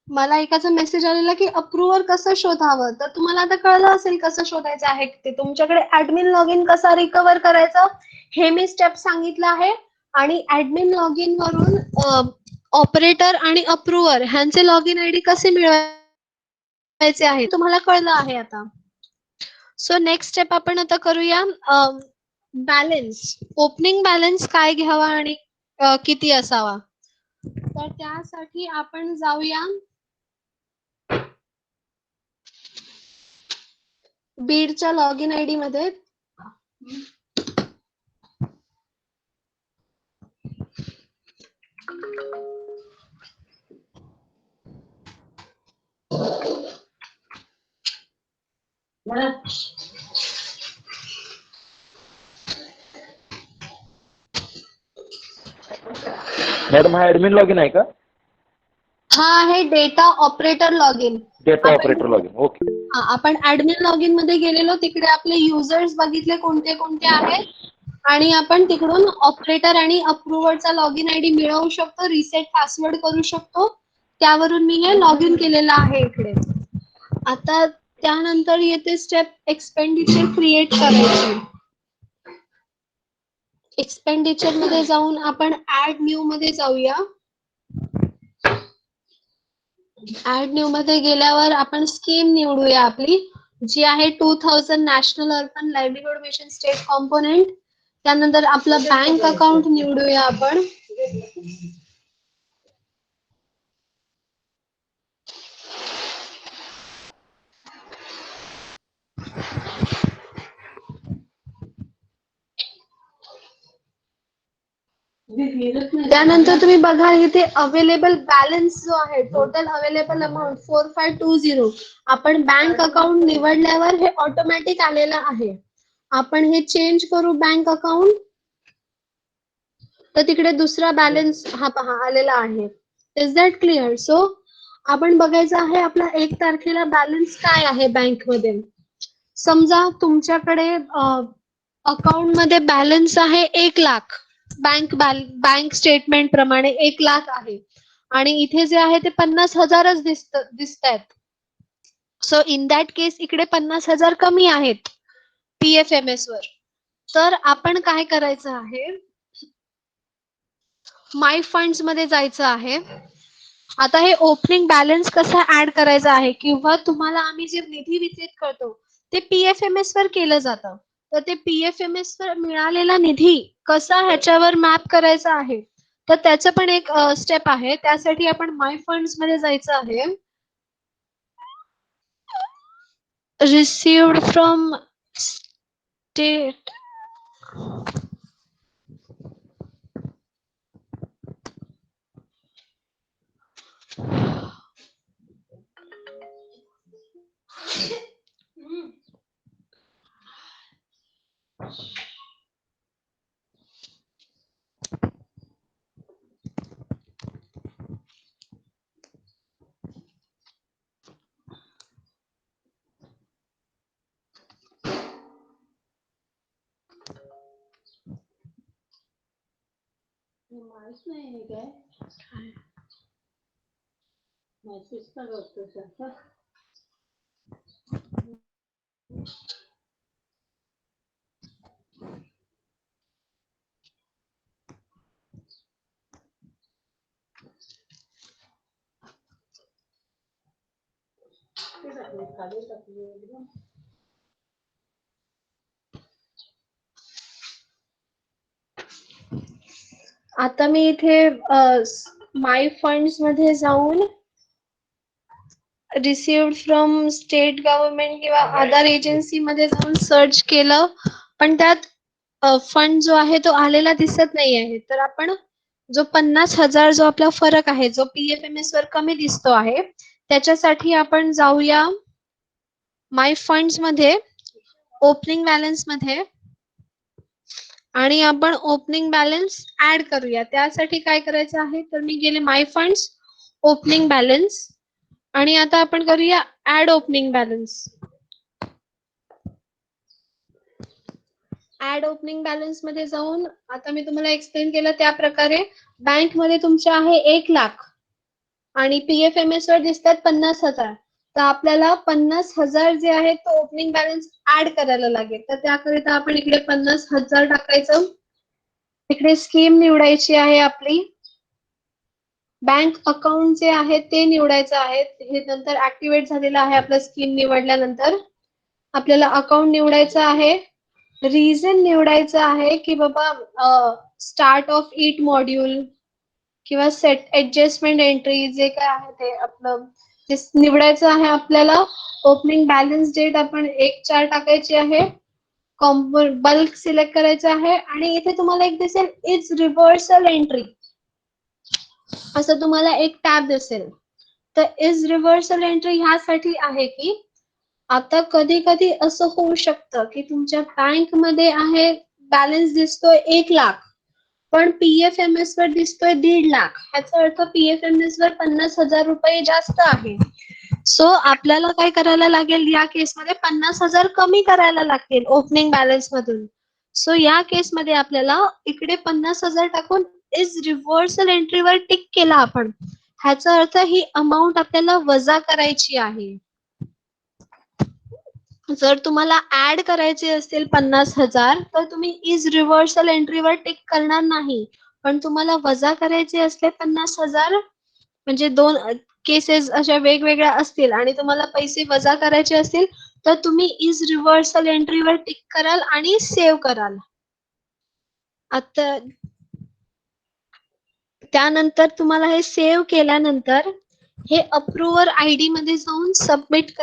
मला एकाचा मेसेज आलेला की अप्रूव्हर कसं शोधावं, तर तुम्हाला आता कळलं असेल कसं शोधायचं आहे ते. तुमच्याकडे ऍडमिन लॉग इन कसा रिकव्हर करायचं हे मी स्टेप सांगितलं आहे. आणि ऍडमिन लॉग इन वरून ऑपरेटर आणि अप्रूव्हर ह्यांचे लॉग इन आयडी कसे मिळवायचे आहे तुम्हाला कळलं आहे आता. सो नेक्स्ट स्टेप आपण आता करूया बॅलन्स. ओपनिंग बॅलन्स काय घ्यावा आणि किती असावा. तर त्यासाठी आपण जाऊया बीडच्या लॉग इन आयडी मध्ये. मॅडम हा ऍडमिन लॉग इन आहे का? हा आहे data operator log in. Data operator log in. Okay. आपण ऍडमिन लॉग इन मध्ये गेलेलो, तिकडे आपले युजर्स बघितले कोणते कोणते आहेत आणि आपण तिकडून ऑपरेटर आणि अप्रूव्हरचा लॉग इन आयडी मिळवू शकतो, रिसेट पासवर्ड करू शकतो. त्यावरून मी हे लॉग इन केलेलं आहे इकडे. आता त्यानंतर येते स्टेप एक्सपेंडिचर क्रिएट करायची. एक्सपेंडिचर मध्ये जाऊन आपण ऍड न्यू मध्ये जाऊया. ऍड न्यू मध्ये गेल्यावर आपण स्कीम निवडूया आपली, जी आहे 2000 national urban livelihood mission state component. त्यानंतर आपलं बँक अकाउंट निवडूया आपण. त्यानंतर तुम्ही बघा इथे अवेलेबल बॅलन्स जो आहे, टोटल अवेलेबल अमाउंट 4520. आपण बँक अकाउंट निवडल्यावर हे ऑटोमॅटिक आलेलं आहे. आपण हे चेंज करू बँक अकाउंट, तर तिकडे दुसरा बॅलन्स हा पहा आलेला आहे. Is that clear? सो आपण बघायचं आहे आपला 1 तारखेला बॅलन्स काय आहे बँकमध्ये. समजा तुमच्याकडे अकाउंट मध्ये बॅलन्स आहे 1 लाख. बँक स्टेटमेंट प्रमाणे 1 लाख आहे आणि इथे जे आहे ते 50,000च दिसतायत. सो इन दॅट केस इकडे 50,000 कमी आहेत PFMS वर. तर आपण काय करायचं आहे, माय फंड्स मध्ये जायचं आहे. आता हे ओपनिंग बॅलन्स कसा ऍड करायचा आहे, किंवा तुम्हाला आम्ही जे निधी वितरित करतो ते PFMS वर केलं जातं. तर ते PFMS वर मिळालेला निधी कसा ह्याच्यावर मॅप करायचा आहे, तर त्याचं पण एक स्टेप आहे. त्यासाठी आपण माय फंड्स मध्ये जायचं आहे. रिसिव्ड फ्रॉम स्टेट आता मी इथे माय फंड्स मध्ये जाऊन रिसिव्ड फ्रॉम स्टेट गव्हर्नमेंट किंवा अदर एजन्सी मध्ये जाऊन सर्च केलं, पण त्यात फंड जो आहे तो आलेला दिसत नाही आहे. तर आपण जो 50,000 जो आपला फरक आहे, जो PFMS वर कमी दिसतो आहे, त्याच्यासाठी आपण जाऊया माय फंड्स मध्ये, ओपनिंग बॅलन्स मध्ये, आणि आपण ओपनिंग बॅलन्स ऍड करूया. त्यासाठी काय करायचं आहे, तर मी गेले माय फंड्स, ओपनिंग बॅलन्स, आणि आता आपण करूया add opening balance. Add opening balance मध्ये जाऊन आता मी तुम्हाला एक्सप्लेन केलं त्या प्रकारे बँक मध्ये तुमचे आहे 1,00,000 आणि PFMS वर दिसतात 50,000. तर आपल्याला 50,000 जे आहे तो ओपनिंग बॅलन्स ऍड करायला लागेल. तर त्याकरिता आपण इकडे 50,000 टाकायचं. इकडे स्कीम निवडायची आहे आपली. बँक अकाउंट जे आहे ते निवडायचं आहे. हे नंतर ऍक्टिव्हेट झालेलं आहे आपलं स्कीम निवडल्यानंतर. आपल्याला अकाउंट निवडायचं आहे. रिझन निवडायचं आहे की बाबा स्टार्ट ऑफ इट मॉड्यूल किंवा सेट ऍडजस्टमेंट एंट्री जे काय आहे ते आपलं ते निवडायचं आहे आपल्याला. ओपनिंग बॅलन्स डेट आपण 1/4 टाकायची आहे. बल्क सिलेक्ट करायचं आहे आणि इथे तुम्हाला एक दिसेल इज रिव्हर्सल एंट्री असं तुम्हाला एक टॅब दिसेल. तर इज रिव्हर्सल एंट्री ह्यासाठी आहे की आता कधी कधी असं होऊ शकतं की तुमच्या बँक मध्ये आहे बॅलन्स दिसतोय 1,00,000 पण PFMS वर दिसतोय 1,50,000. ह्याचा अर्थ PFMS वर 50,000 रुपये जास्त आहे. सो आपल्याला काय करायला लागेल या केसमध्ये 50,000 कमी करायला लागतील ओपनिंग बॅलन्स मधून. सो या केसमध्ये आपल्याला इकडे 50,000 टाकून इज रिव्हर्सल एंट्रीवर टिक केला आपण. ह्याचा अर्थ ही अमाऊंट आपल्याला वजा करायची आहे. जर तुम्हाला ऍड करायचे असतील 50,000 तर तुम्ही इज रिव्हर्सल एंट्रीवर टिक करणार नाही. पण तुम्हाला वजा करायचे असले 50,000 म्हणजे 2 केसेस अशा वेगवेगळ्या असतील आणि तुम्हाला पैसे वजा करायचे असतील तर तुम्ही इज रिव्हर्सल एंट्रीवर टिक कराल आणि सेव्ह कराल. आता त्यानंतर तुम्हाला हे सेव्ह केल्यानंतर हे अप्रूव्हर आयडी मध्ये जाऊन सबमिट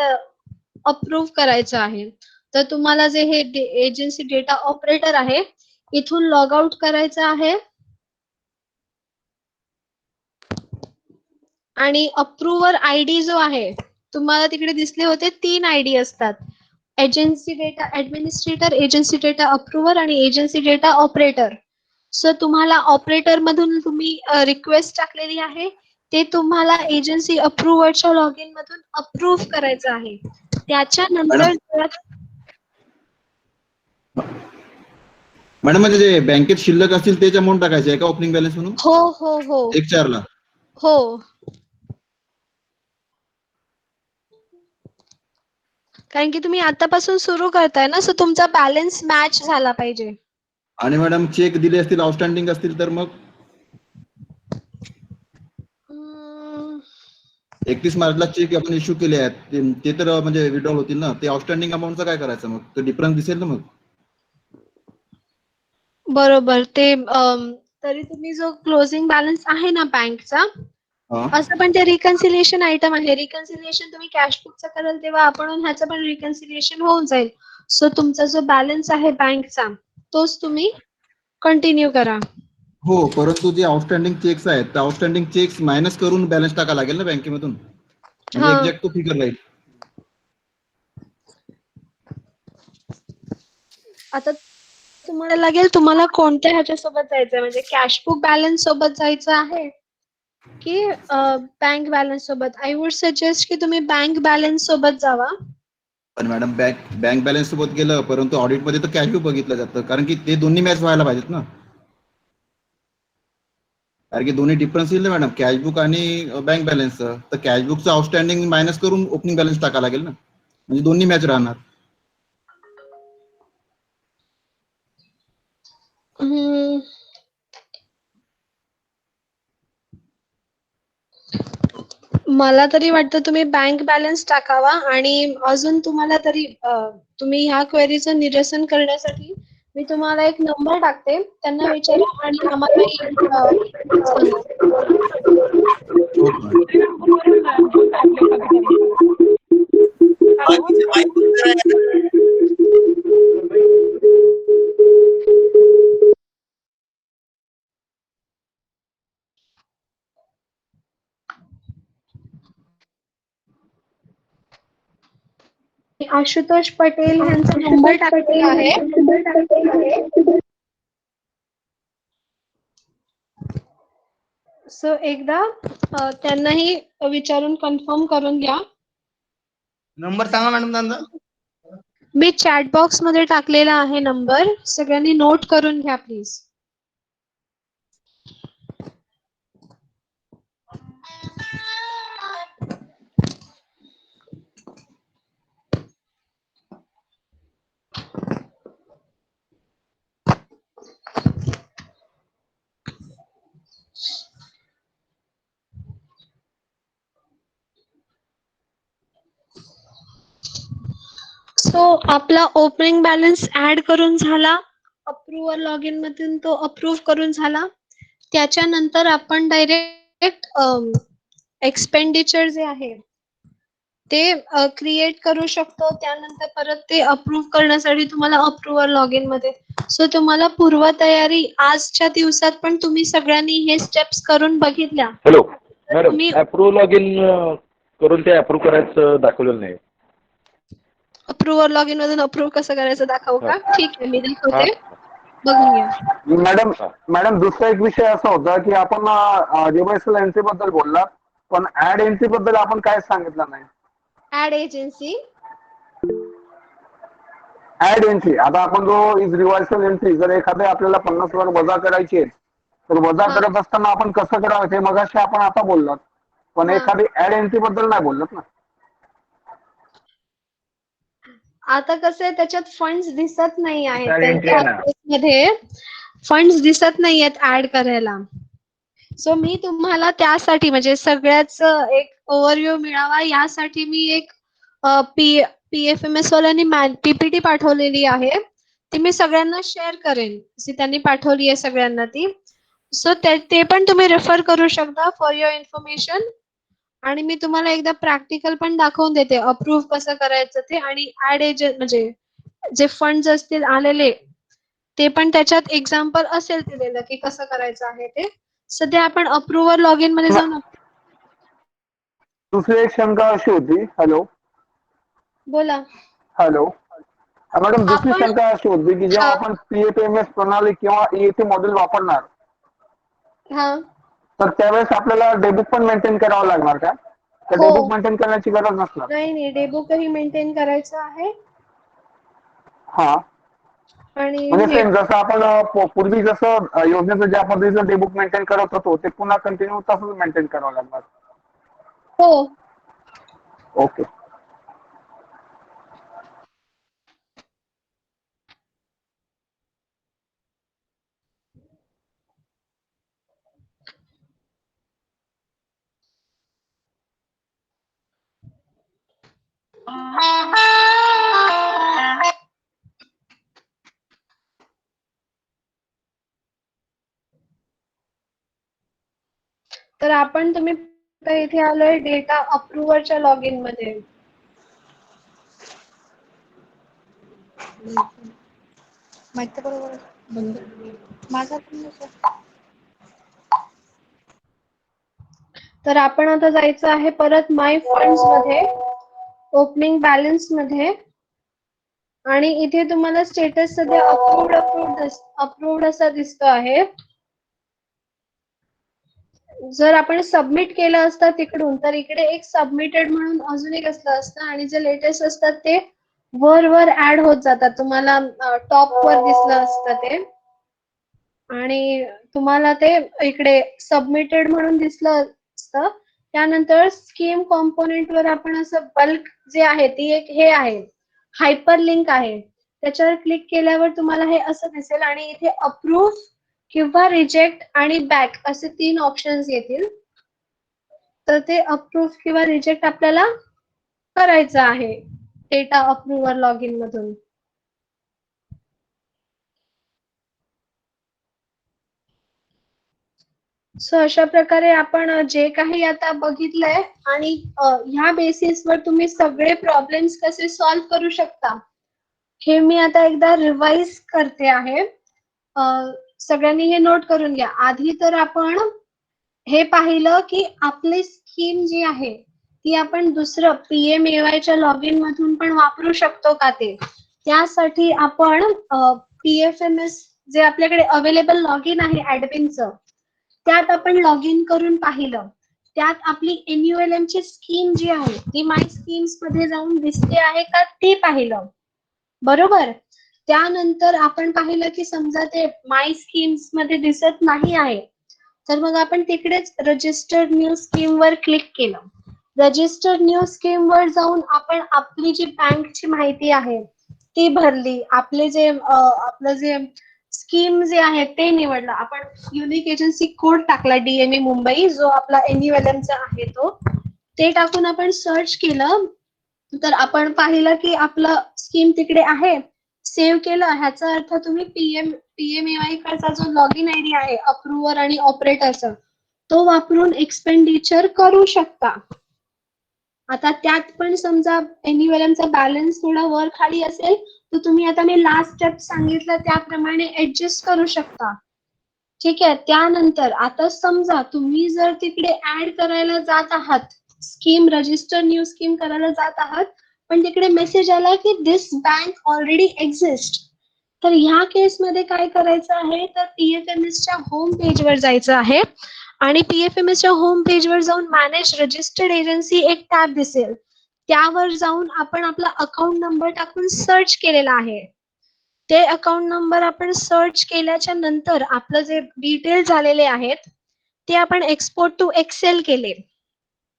अप्रूव्ह करायचं आहे. तर तुम्हाला जे हे एजन्सी डेटा ऑपरेटर आहे इथून लॉग आउट करायचं आहे आणि अप्रूव्हर आयडी जो आहे तुम्हाला तिकडे दिसले होते 3 आयडी असतात. Agency data administrator, agency data approver आणि एजन्सी डेटा ऑपरेटर. सो तुम्हाला ऑपरेटर मधून तुम्ही रिक्वेस्ट टाकलेली आहे ते तुम्हाला एजन्सी अप्रूव्हरच्या लॉग इन मधून अप्रूव्ह करायचं आहे. त्याच्यानंतर मॅडम म्हणजे जे बँकेत शिल्लक असतील त्याचे अमाऊंट टाकायचे आहे का ओपनिंग बॅलन्स म्हणून? हो हो हो 1/4 ला. हो कारण की तुम्ही आतापासून सुरू करताय ना सो तुमचा बॅलन्स मॅच झाला पाहिजे. आणि मॅडम चेक दिले असतील आउटस्टँडिंग असतील तर मग 31 मार्चला चेक आपण इश्यू केले आहेत ते तर म्हणजे विड्रॉल होतील ना. ते आउटस्टँडिंग अमाऊंटचं काय करायचं मग? तो डिफरन्स दिसेल ना मग. बरोबर ते तरी तुम्ही जो क्लोजिंग बॅलन्स आहे ना बँकचा असं पण ते रिकन्सिलिएशन आयटम आहे. रिकन्सिलिएशन तुम्ही कॅशबुकचा कराल तेव्हा आपण ह्याचं पण रिकन्सिलिएशन होऊन जाईल. सो तुमचा जो बॅलन्स आहे बँकचा तोच तुम्ही कंटिन्यू करा. हो, परंतु जे आउटस्टँडिंग चेक्स आहेत त्या आउटस्टँडिंग चेक्स मायनस करून बॅलन्स टाकायला लागेल ना बँकेमधून. म्हणजे हा एक्झॅक्ट तो फिगर राहील. आता तुम्हाला लागेल तुम्हाला कोणत्या ह्याच्यासोबत जायचंय म्हणजे कॅशबुक बॅलन्स सोबत जायचं आहे की बँक बॅलन्स सोबत. आय वुड सजेस्ट की तुम्ही बँक बॅलन्स सोबत जावा. पण मॅडम बँक बॅलन्स सोबत गेलं परंतु ऑडिट मध्ये तर कॅशबुक बघितलं जातं कारण की ते दोन्ही मॅच व्हायला पाहिजेत ना. कारण की दोन्ही डिफरन्स येईल ना मॅडम कॅशबुक आणि बँक बॅलन्सचं. तर कॅशबुकचं आउटस्टँडिंग मायनस करून ओपनिंग बॅलन्स टाकायला लागेल ना. म्हणजे दोन्ही मॅच राहणार. मला तरी वाटतं तुम्ही बँक बॅलन्स टाकावा आणि अजून तुम्हाला तरी तुम्ही ह्या क्वेरीचं निरसन करण्यासाठी मी तुम्हाला एक नंबर टाकते त्यांना विचारा आणि आम्हाला सांगा. आशुतोष पटेल यांचा नंबर टाकलेला आहे. सो एकदा त्यांनाही विचारून कन्फर्म करून घ्या. नंबर सांगा मॅडम त्यांचा. मी चॅट बॉक्स मध्ये टाकलेला आहे नंबर, सगळ्यांनी नोट करून घ्या प्लीज. सो आपला ओपनिंग बॅलन्स ऍड करून झाला, अप्रूव्हर लॉग इन मधून तो अप्रूव्ह करून झाला. त्याच्यानंतर आपण डायरेक्ट एक्सपेंडिचर जे आहे ते क्रिएट करू शकतो. त्यानंतर परत ते अप्रूव्ह करण्यासाठी तुम्हाला अप्रूव्हर लॉग इन मध्ये, सो तुम्हाला पूर्वतयारी आजच्या दिवसात पण तुम्ही सगळ्यांनी हे स्टेप्स करून बघितल्या. हॅलो मॅडम, तुम्ही अप्रूव्ह लॉग इन करून ते अप्रूव्ह करायचं दाखवलेलं नाही. अप्रूव्हर लॉग इन मधून अप्रूव्ह कसं करायचं दाखवू का? हा. ठीक आहे, मी हा. दाखवते, बघून घ्या. मॅडम हा. मॅडम दुसरा एक विषय असा होता की आपण रिव्हर्सल एंट्री बद्दल बोलला, पण ऍड एंट्री बद्दल आपण काय सांगितलं नाही. ऍड एजन्सी, ऍड एंट्री, आता आपण जो इज रिव्हर्सल एंट्री, जर एखाद्या आपल्याला 50,000 वजा करायची आहे, तर वजा हा. करत असताना आपण कसं करावं ते मगाशी आपण आता बोललात, पण हा. एखादी ऍड एंट्री बद्दल नाही बोललात ना. आता कसं आहे, त्याच्यात फंड्स दिसत नाही आहेत, Add entry त्या आहे ना. मध्ये फंड्स दिसत नाही आहेत ऍड करायला. सो मी तुम्हाला त्यासाठी म्हणजे सगळ्याच एक ओव्हरव्ह्यू मिळावा यासाठी मी एक PFMS वाल्यांनी पीपीटी पाठवलेली आहे, ती मी सगळ्यांना शेअर करेन. त्यांनी पाठवली आहे सगळ्यांना ती, सो ते पण तुम्ही रेफर करू शकता फॉर युअर इन्फॉर्मेशन. आणि मी तुम्हाला एकदा प्रॅक्टिकल पण दाखवून देते अप्रूव्ह कसं करायचं ते, आणि ऍड एजंट म्हणजे जे फंड्स असतील आलेले ते पण त्याच्यात एक्झाम्पल असेल दिलेलं की कसं करायचं आहे ते. सध्या आपण अप्रूव्हर लॉग इन मध्ये जाऊन दुसरी एक शंका अशी होती, हॅलो बोला. हॅलो मॅडम, दुसरी आपण शंका अशी होती की जेव्हा आपण PFMS प्रणाली किंवा EAT मॉडेल वापरणार, हा तर त्यावेळेस आपल्याला डेबुक पण मेंटेन करावं लागणार का? तर हो, डेबुक मेंटेन करण्याची गरज नसणार. नाही डेबुकही मेंटेन करायचं आहे. हा, आणि म्हणजे हे सेम जसं आपण पूर्वी जसं योजनेचं ज्या पद्धतीचं डेबुक मेंटेन करत होतो ते पुन्हा कंटिन्यू तसंच मेंटेन करावं लागणार. हो, ओके. तर आपण तुम्ही इथे आलोय डेटा अप्रूव्हरच्या लॉग इन मध्ये. माहिती बरोबर बंद माझा पण तर आपण आता जायचं आहे परत माय फंड्स मध्ये, ओपनिंग बॅलन्स मध्ये, आणि इथे तुम्हाला स्टेटस सध्या अप्रूव्ड असा दिसतो आहे. जर आपण सबमिट केलं असतं तिकडून, तर इकडे एक सबमिटेड म्हणून अजून एक असलं असतं, आणि जे लेटेस्ट असतात ते वर वर ऍड होत जातात. तुम्हाला टॉप वर दिसलं असतं ते, आणि तुम्हाला ते इकडे सबमिटेड म्हणून दिसलं असतं. त्यानंतर स्कीम कॉम्पोनेंट वर आपण असं बल्क जे आहे ती एक हे आहे, हायपर लिंक आहे, त्याच्यावर क्लिक केल्यावर तुम्हाला हे असं दिसेल, आणि इथे अप्रूव्ह किंवा रिजेक्ट आणि बॅक असे 3 ऑप्शन्स येतील. तर ते अप्रूव्ह किंवा रिजेक्ट आपल्याला करायचं आहे डेटा अप्रूव्हर लॉग इन मधून. सो अशा प्रकारे आपण जे काही आता बघितलंय, आणि ह्या बेसिसवर तुम्ही सगळे प्रॉब्लेम्स कसे सॉल्व्ह करू शकता हे मी आता एकदा रिवाइज करते आहे. सगळ्यांनी हे नोट करून घ्या. आधी तर आपण हे पाहिलं की आपली स्कीम जी आहे ती आपण दुसरं PMAY लॉग इन मधून पण वापरू शकतो का ते. त्यासाठी आपण PFMS जे आपल्याकडे अवेलेबल लॉग इन आहे ऍडमिनचं, त्यात आपण लॉग इन करून पाहिलं. त्यात आपली NULM ची स्कीम जी आहे ती माय स्कीम्स मध्ये जाऊन दिसते आहे का ते पाहिलं. बरोबर. त्यानंतर आपण पाहिलं की समजा ते माय स्कीम्स मध्ये दिसत नाही आहे, तर मग आपण तिकडेच रजिस्टर्ड न्यू स्कीम वर क्लिक केलं. रजिस्टर्ड न्यू स्कीम वर जाऊन आपण आपली जी बँकची माहिती आहे ती भरली. आपलं जे स्कीम जे आहे ते निवडलं. आपण युनिक एजन्सी कोड टाकला DME मुंबई, जो आपला NULM चा आहे तो. ते टाकून आपण सर्च केलं, तर आपण पाहिलं की आपलं स्कीम तिकडे आहे. सेव्ह केलं. ह्याचा अर्थ तुम्ही PMAY चा जो लॉगिन आयडी आहे अप्रूव्हर आणि ऑपरेटरचा, तो वापरून एक्सपेंडिचर करू शकता. आता त्यात पण समजा NULM चा बॅलन्स थोडा वर खाली असेल, तर तुम्ही आता मी लास्ट स्टेप सांगितलं त्याप्रमाणे ऍडजस्ट करू शकता. ठीक आहे. त्यानंतर आता समजा तुम्ही जर तिकडे ऍड करायला जात आहात, स्कीम रजिस्टर न्यू स्कीम करायला जात आहात, पण तिकडे मेसेज आला की दिस बँक ऑलरेडी एक्झिस्ट, तर ह्या केसमध्ये काय करायचं आहे, तर PFMS च्या होम पेजवर जायचं आहे आणि PFMS च्या होम पेजवर जाऊन मॅनेज रजिस्टर्ड एजन्सी एक टॅब दिसेल. त्यावर जाऊन आपण आपला अकाउंट नंबर टाकून सर्च केलेला आहे. ते अकाउंट नंबर आपण सर्च केल्याच्या नंतर आपलं जे डिटेल झालेले आहेत ते आपण एक्सपोर्ट टू एक्सेल केले.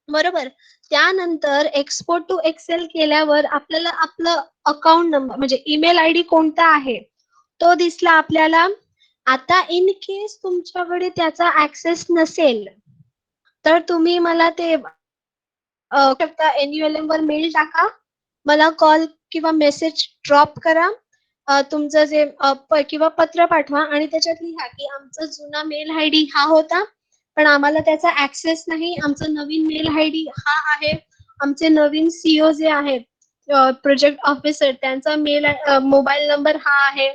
बरोबर. त्यानंतर एक्सपोर्ट टू एक्सेल केल्यावर आपल्याला आपलं अकाउंट नंबर म्हणजे ईमेल आयडी कोणता आहे तो दिसला आपल्याला. आता इन केस तुमच्याकडे त्याचा ऍक्सेस नसेल, तर तुम्ही मला ते शकता, NULM वर मेल टाका, मला कॉल किंवा मेसेज ड्रॉप करा, तुमचं जे किंवा पत्र पाठवा आणि त्याच्यात लिहा की आमचा जुना मेल आयडी हा होता, पण आम्हाला त्याचा ऍक्सेस नाही. आमचा नवीन मेल आयडी हा आहे. आमचे नवीन CEO जे आहेत प्रोजेक्ट ऑफिसर, त्यांचा मोबाईल नंबर हा आहे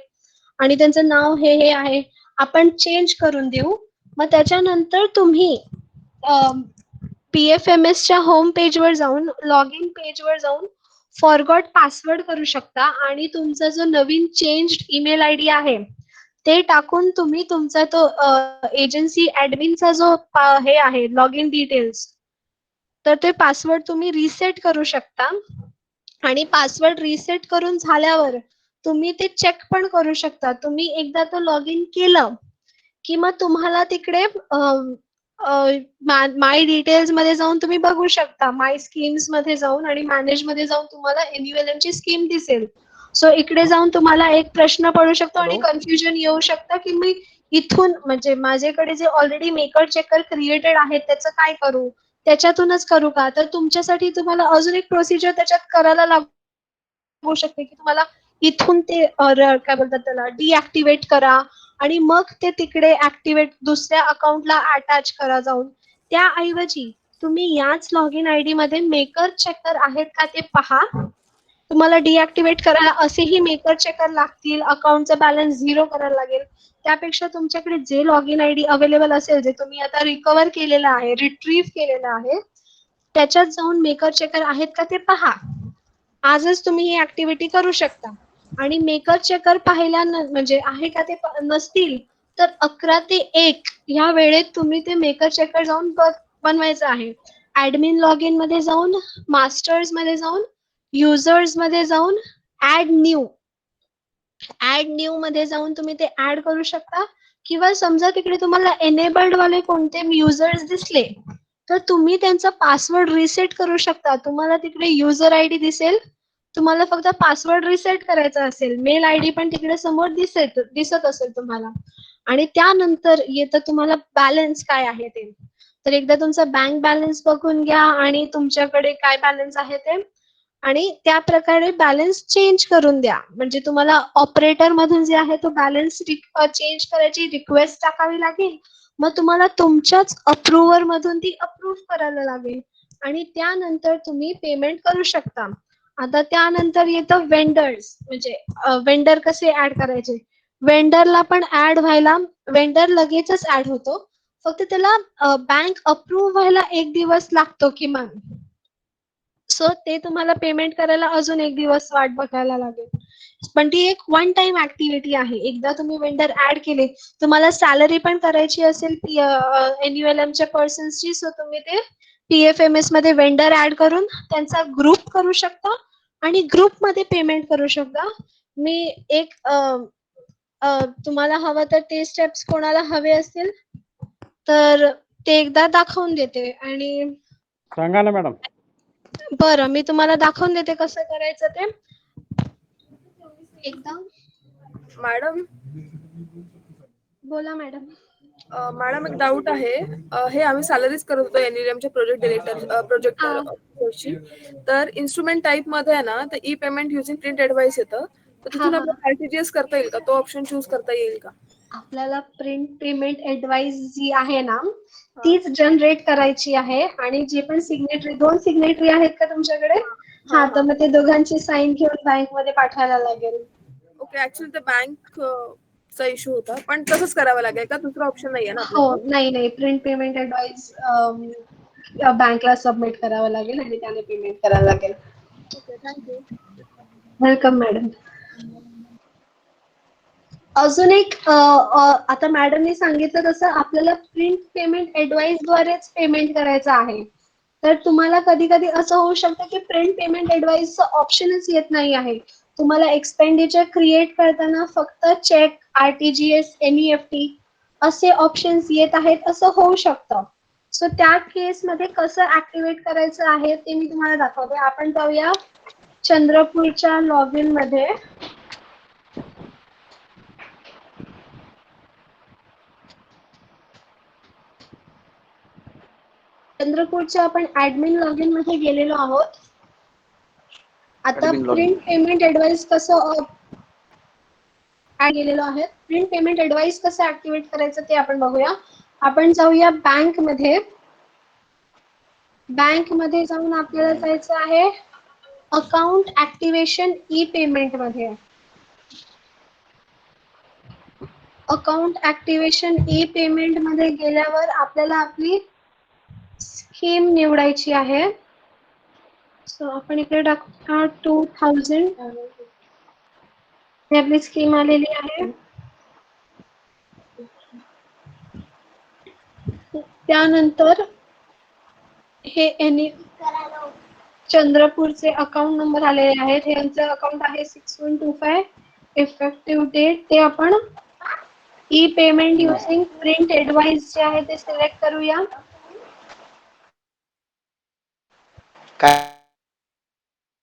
आणि त्यांचं नाव हे आहे. आपण चेंज करून देऊ. मग त्याच्यानंतर तुम्ही PFMS च्या होम पेजवर जाऊन, लॉग इन पेजवर जाऊन फॉरगॉट पासवर्ड करू शकता आणि तुमचा जो नवीन चेंज्ड ईमेल आयडी आहे ते टाकून तुम्ही तुमचा तो एजन्सी ऍडमिनचा जो हे आहे लॉग इन डिटेल्स, तर ते पासवर्ड तुम्ही रिसेट करू शकता. आणि पासवर्ड रिसेट करून झाल्यावर तुम्ही ते चेक पण करू शकता. तुम्ही एकदा तो लॉग इन केलं की मग तुम्हाला तिकडे माय डिटेल्स मध्ये जाऊन तुम्ही बघू शकता. माय स्कीम्स मध्ये जाऊन आणि मॅनेज मध्ये जाऊन तुम्हाला NULM ची स्कीम दिसेल. सो इकडे जाऊन तुम्हाला एक प्रश्न पडू शकतो आणि कन्फ्युजन येऊ शकतं की मी इथून म्हणजे माझ्याकडे जे ऑलरेडी मेकर चेकर क्रिएटेड आहे त्याचं काय करू, त्याच्यातूनच करू का. तर तुमच्यासाठी तुम्हाला अजून एक प्रोसिजर त्याच्यात करायला लागू शकते की तुम्हाला इथून ते काय बोलतात त्याला डिऍक्टिव्हेट करा आणि मग ते तिकडे ऍक्टिव्हेट दुसऱ्या अकाउंटला अटॅच करा जाऊन. त्याऐवजी तुम्ही याच लॉग इन आयडी मध्ये मेकर चेकर आहेत का ते पहा. तुम्हाला डिऍक्टिव्हेट करायला असेही मेकर चेकर लागतील, अकाउंटचा बॅलन्स 0 करायला लागेल. त्यापेक्षा तुमच्याकडे जे लॉग इन आयडी अवेलेबल असेल, जे तुम्ही आता रिकव्हर केलेलं आहे, रिट्रीव्ह केलेलं आहे, त्याच्यात जाऊन मेकर चेकर आहेत का ते पहा. आजच तुम्ही ही ऍक्टिव्हिटी करू शकता. आणि मेकर चेकर पाहिल्या म्हणजे आहे का ते नसतील, तर 11 ते 1 ह्या वेळेत तुम्ही ते मेकर चेकर जाऊन बनवायचं आहे. ऍडमिन लॉग इन मध्ये जाऊन, मास्टर्स मध्ये जाऊन, युजर्स मध्ये जाऊन ऍड न्यू मध्ये जाऊन तुम्ही ते ऍड करू शकता. किंवा समजा तिकडे तुम्हाला एनेबल्ड वाले कोणते युजर्स दिसले, तर तुम्ही त्यांचा पासवर्ड रिसेट करू शकता. तुम्हाला तिकडे युजर आयडी दिसेल, तुम्हाला फक्त पासवर्ड रिसेट करायचा असेल, मेल आयडी पण तिकडे समोर दिसत असेल तुम्हाला. आणि त्यानंतर येतं तुम्हाला बॅलन्स काय आहे ते. तर एकदा तुमचा बँक बॅलन्स बघून घ्या आणि तुमच्याकडे काय बॅलन्स आहे ते, आणि त्या प्रकारे बॅलन्स चेंज करून द्या. म्हणजे तुम्हाला ऑपरेटर मधून जे आहे तो बॅलन्स चेंज करायची रिक्वेस्ट टाकावी लागेल. मग तुम्हाला तुमच्याच अप्रूव्हर मधून ती अप्रूव्ह करायला लागेल आणि त्यानंतर तुम्ही पेमेंट करू शकता. आता त्यानंतर येतं वेंडर्स, म्हणजे वेंडर कसे ऍड करायचे. वेंडरला पण ऍड व्हायला, वेंडर लगेचच ऍड होतो, फक्त त्याला बँक अप्रूव्ह व्हायला 1 दिवस लागतो किमान. सो ते तुम्हाला पेमेंट करायला अजून 1 दिवस वाट बघायला लागेल. पण ती एक वन टाइम ऍक्टिव्हिटी आहे. एकदा तुम्ही वेंडर ऍड केले, तुम्हाला सॅलरी पण करायची असेल NULM च्या पर्सन्सची, सो तुम्ही ते PFMS मध्ये वेंडर ऍड करून त्यांचा ग्रुप करू शकता आणि ग्रुप मध्ये पेमेंट करू शकता. मी एक तुम्हाला हवं तर ते स्टेप्स कोणाला हवे असतील तर ते एकदा दाखवून देते. आणि सांगा ना मॅडम. बरं, मी तुम्हाला दाखवून देते कसं करायचं ते एकदा. मॅडम बोला मॅडम. मॅडम एक डाऊट आहे. हे आम्ही सॅलरीज करत होतो एनईएमच्या प्रोजेक्ट डिरेक्टर प्रोजेक्टर हा कोर्सची. तर इन्स्ट्रुमेंट टाईप मध्ये आहे ना, तर E payment using print advice येतं. तर हा तिथून हा आपल्याला आरटीजीएस करता येईल का? तो ऑप्शन चूज करता येईल का? आपल्याला प्रिंट पेमेंट ऍडवाइस जी आहे ना हा तीच जनरेट करायची आहे. आणि जे पण सिग्नेटरी, 2 सिग्नेटरी आहेत का तुमच्याकडे? हा हा, तर हा मग ते दोघांची साईन घेऊन बँक मध्ये पाठवायला लागेल. ओके. ऍक्च्युली ते बँक चा इश्यू होता, पण तसंच करावं लागेल का? दुसरा ऑप्शन नाहीये ना हो, आपल्याकडे? नाही प्रिंट पेमेंट ऍडवाइस बँकला सबमिट करावं लागेल आणि त्याने पेमेंट करायला लागेल. Okay, thank you. Welcome madam. अजून एक आता मॅडमने सांगितलं तसं आपल्याला प्रिंट पेमेंट ऍडवाइस द्वारेच पेमेंट करायचं आहे. तर तुम्हाला कधी कधी असं होऊ शकतं की प्रिंट पेमेंट ऍडवाइसचं ऑप्शनच येत नाही आहे. तुम्हाला एक्सपेंडिचर क्रिएट करताना फक्त चेक, आरटीजीएस, एनईएफटी असे ऑप्शन्स येत आहेत असं होऊ शकतं. सो त्या केसमध्ये कसं ऍक्टिव्हेट करायचं आहे ते मी तुम्हाला दाखवते. आपण जाऊया चंद्रपूरच्या लॉग इन मध्ये. चंद्रपूरच्या आपण ऍडमिन लॉग इन मध्ये गेलेलो आहोत. आता Admin login. Print payment advice कसं गेलेलो आहे. प्रिंट पेमेंट ऍडवाइस कसं ऍक्टिव्हेट करायचं ते आपण बघूया. आपण जाऊया बँक मध्ये. बँक मध्ये जाऊन आपल्याला जायचं आहे अकाउंट ऍक्टिव्हेशन ई पेमेंट मध्ये. अकाउंट ऍक्टिव्हेशन ई पेमेंट मध्ये गेल्यावर आपल्याला आपली स्कीम निवडायची आहे. सो आपण इकडे टाकूया 2000. ही आपली स्कीम आलेली आहे. त्यानंतर हे चंद्रपूरचे अकाउंट नंबर आलेले आहेत. हे यांचं अकाउंट आहे 6125. इफेक्टिव्ह डेट ते आपण E payment using print advice जे आहे ते सिलेक्ट करूया.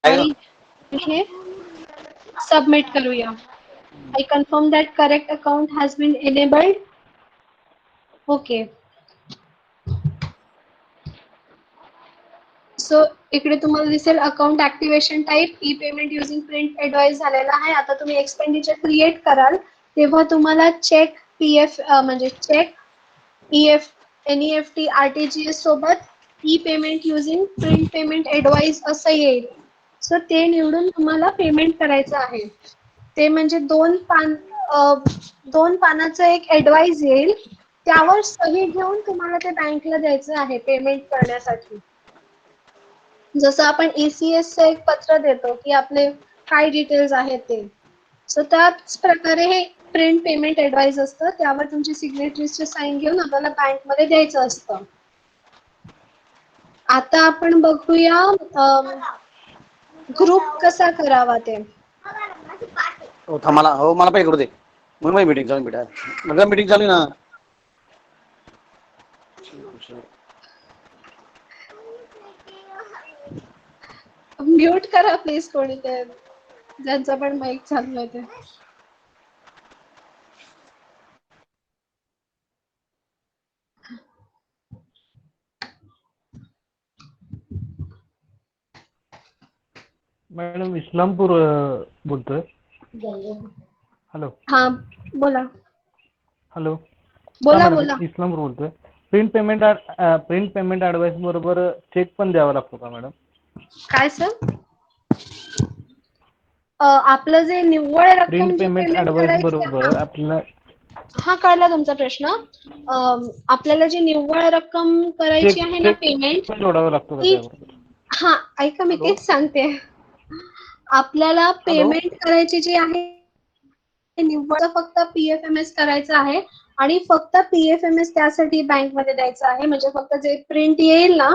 आणि हे सबमिट करूया. I confirm that correct account has been enabled. Okay. So इकडे तुम्हाला दिसेल account activation type E payment using print advice झालेला आहे. आता तुम्ही एक्सपेंडिचर क्रिएट कराल तेव्हा तुम्हाला चेक, पीएफ म्हणजे चेक, ईएफ, एनईएफटी, आरटीजीएस सोबत E payment using print payment advice असं येईल. सो ते निवडून तुम्हाला पेमेंट करायचं आहे. ते म्हणजे 2 पानाचं एक ऍडवाइस येईल. त्यावर सही घेऊन तुम्हाला ते बँकला द्यायचं आहे पेमेंट करण्यासाठी. जसं आपण ECS एक पत्र देतो की आपले काय डिटेल्स आहेत ते. सो त्याच प्रकारे हे प्रिंट पेमेंट ऍडवाइस असतं. त्यावर तुमची सिग्नेचरची साईन घेऊन आपल्याला बँक मध्ये द्यायचं असतं. आता आपण बघूया ग्रुप कसा करावा ते. हो थांबा हो मला पण करू दे. म्हणून माझी मीटिंग चालू बेटा. माझा मीटिंग चालू ना. म्यूट करा प्लीज कोणी ते ज्यांचा पण माईक चालू आहे ते. मॅडम इस्लामपूर बोलतोय. हॅलो. हा बोला. हॅलो. हा बोला मॅडम बोला. इस्लामपूर बोलतोय. प्रिंट पेमेंट ऍडवाइस बरोबर चेक पण द्यावा लागतो का मॅडम? काय सर? आपलं जे निव्वळ रक्कम प्रिंट जी पेमेंट पेमेंट ऍडवाइस करायची आहे बरोबर ना. आपल्याला हा कळला तुमचा प्रश्न. आपल्याला जी निव्वळ रक्कम करायची आहे ना चेक पेमेंट पण जोडावा लागतो का ती. त्याबरोबर? हा ऐका मी हॅलो. तेच सांगते. आपल्याला हॅलो. पेमेंट करायची जी आहे निव्वळ फक्त PFMS करायचं आहे. आणि फक्त PFMS त्यासाठी बँकमध्ये द्यायचं आहे. म्हणजे फक्त जे प्रिंट येईल ना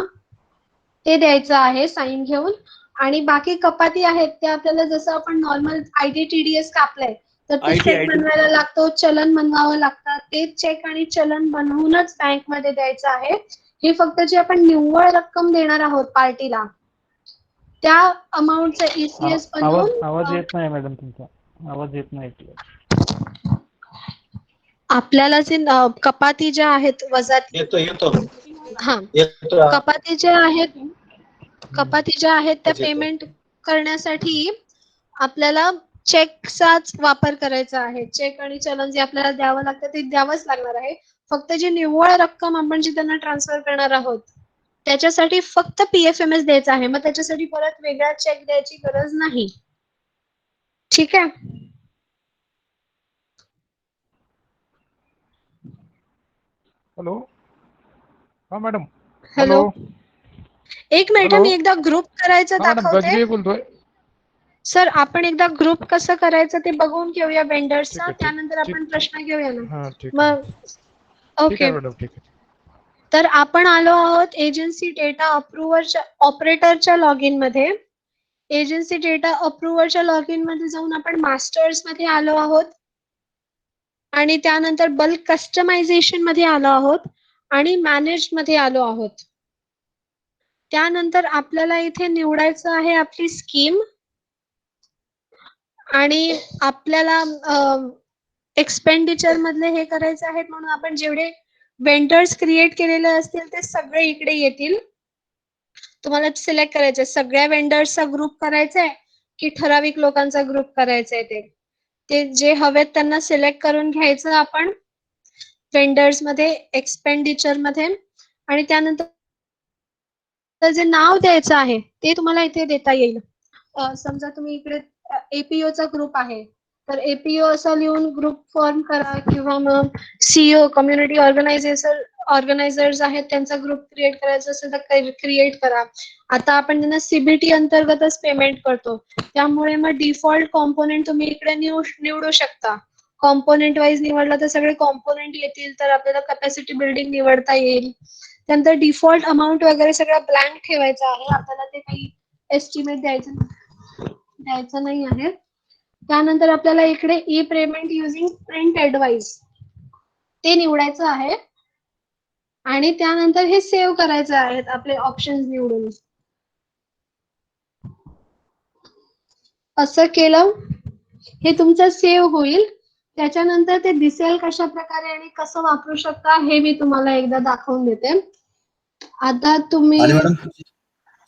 ते द्यायचं आहे साईन घेऊन. आणि बाकी कपाती आहेत ते आपल्याला जसं आपण नॉर्मल ITTDS कापलंय तर ते चेक बनवायला लागतो, चलन बनवावं लागतं. ते चेक आणि चलन बनवूनच बँकमध्ये द्यायचं आहे. हे फक्त जे आपण निव्वळ रक्कम देणार आहोत पार्टीला त्या अमाऊंटचं ECS आवाज बनवून येत नाही मॅडम तुमचा. आवाज येत नाही. आपल्याला जे कपाती ज्या आहेत वजात येतो हा कपाती ज्या आहेत त्या पेमेंट करण्यासाठी आपल्याला चेकचाच वापर करायचा आहे. चेक आणि चलन जे आपल्याला द्यावं लागतं ते द्यावंच लागणार आहे. फक्त जी निव्वळ रक्कम आपण जी त्यांना ट्रान्सफर करणार आहोत त्याच्यासाठी फक्त PFMS द्यायचा आहे. मग त्याच्यासाठी परत वेगळा चेक द्यायची गरज नाही. ठीक आहे. हॅलो. हा मॅडम. हॅलो. एक मिनिट हॅलो. मी एकदा ग्रुप करायचं हा मॅडम दाखवते. गजबी बोलतोय. सर आपण एकदा ग्रुप कसं करायचं ते बघून घेऊया ठीक वेंडर्सचा. आहे, त्यानंतर ठीक. आपण प्रश्न घेऊया ना. हा ठीक आहे. मग ठीक आहे ओके. मॅडम, ठीक आहे. तर आपण आलो आहोत एजन्सी डेटा अप्रूव्हरच्या ऑपरेटरच्या लॉग इन मध्ये. एजन्सी डेटा अप्रूव्हरच्या लॉग इन मध्ये जाऊन आपण मास्टर्स मध्ये आलो आहोत आणि त्यानंतर बल्क कस्टमायझेशन मध्ये आलो आहोत आणि मॅनेज मध्ये आलो आहोत. त्यानंतर आपल्याला इथे निवडायचं आहे आपली स्कीम आणि आपल्याला एक्सपेंडिचर मधले हे करायचे आहेत म्हणून आपण जेवढे वेंडर्स क्रिएट केलेले असतील ते सगळे इकडे येतील. तुम्हाला सिलेक्ट करायचे सगळ्या वेंडर्सचा ग्रुप करायचा आहे की ठराविक लोकांचा ग्रुप करायचा आहे ते जे हवेत त्यांना सिलेक्ट करून घ्यायचं आपण वेंडर्स मध्ये एक्सपेंडिचर मध्ये आणि त्यानंतर जे नाव द्यायचं आहे ते तुम्हाला इथे देता येईल. समजा तुम्ही इकडे APO चा ग्रुप आहे तर APO असं लिहून ग्रुप फॉर्म करा किंवा मग CEO कम्युनिटी ऑर्गनायझर्स आहेत त्यांचा ग्रुप क्रिएट करायचा असेल तर क्रिएट करा. आता आपण त्यांना CBT अंतर्गतच पेमेंट करतो त्यामुळे मग डिफॉल्ट कॉम्पोनंट तुम्ही इकडे निवडू शकता. कॉम्पोनंट वाईज निवडला तर सगळे कॉम्पोनंट येतील तर आपल्याला कॅपॅसिटी बिल्डिंग निवडता येईल. त्यानंतर डिफॉल्ट अमाऊंट वगैरे सगळं ब्लँक ठेवायचं आहे. आपल्याला ते काही एस्टिमेट द्यायचं नाही आहे. त्यानंतर आपल्याला इकडे E payment using print advice ते निवडायचं आहे आणि त्यानंतर हे सेव्ह करायचं आहे आपले ऑप्शन्स निवडून. असं केलं हे तुमचं सेव्ह होईल. त्याच्यानंतर ते दिसेल कशा प्रकारे आणि कसं वापरू शकता हे मी तुम्हाला एकदा दाखवून देते. आता तुम्ही आणि मॅडम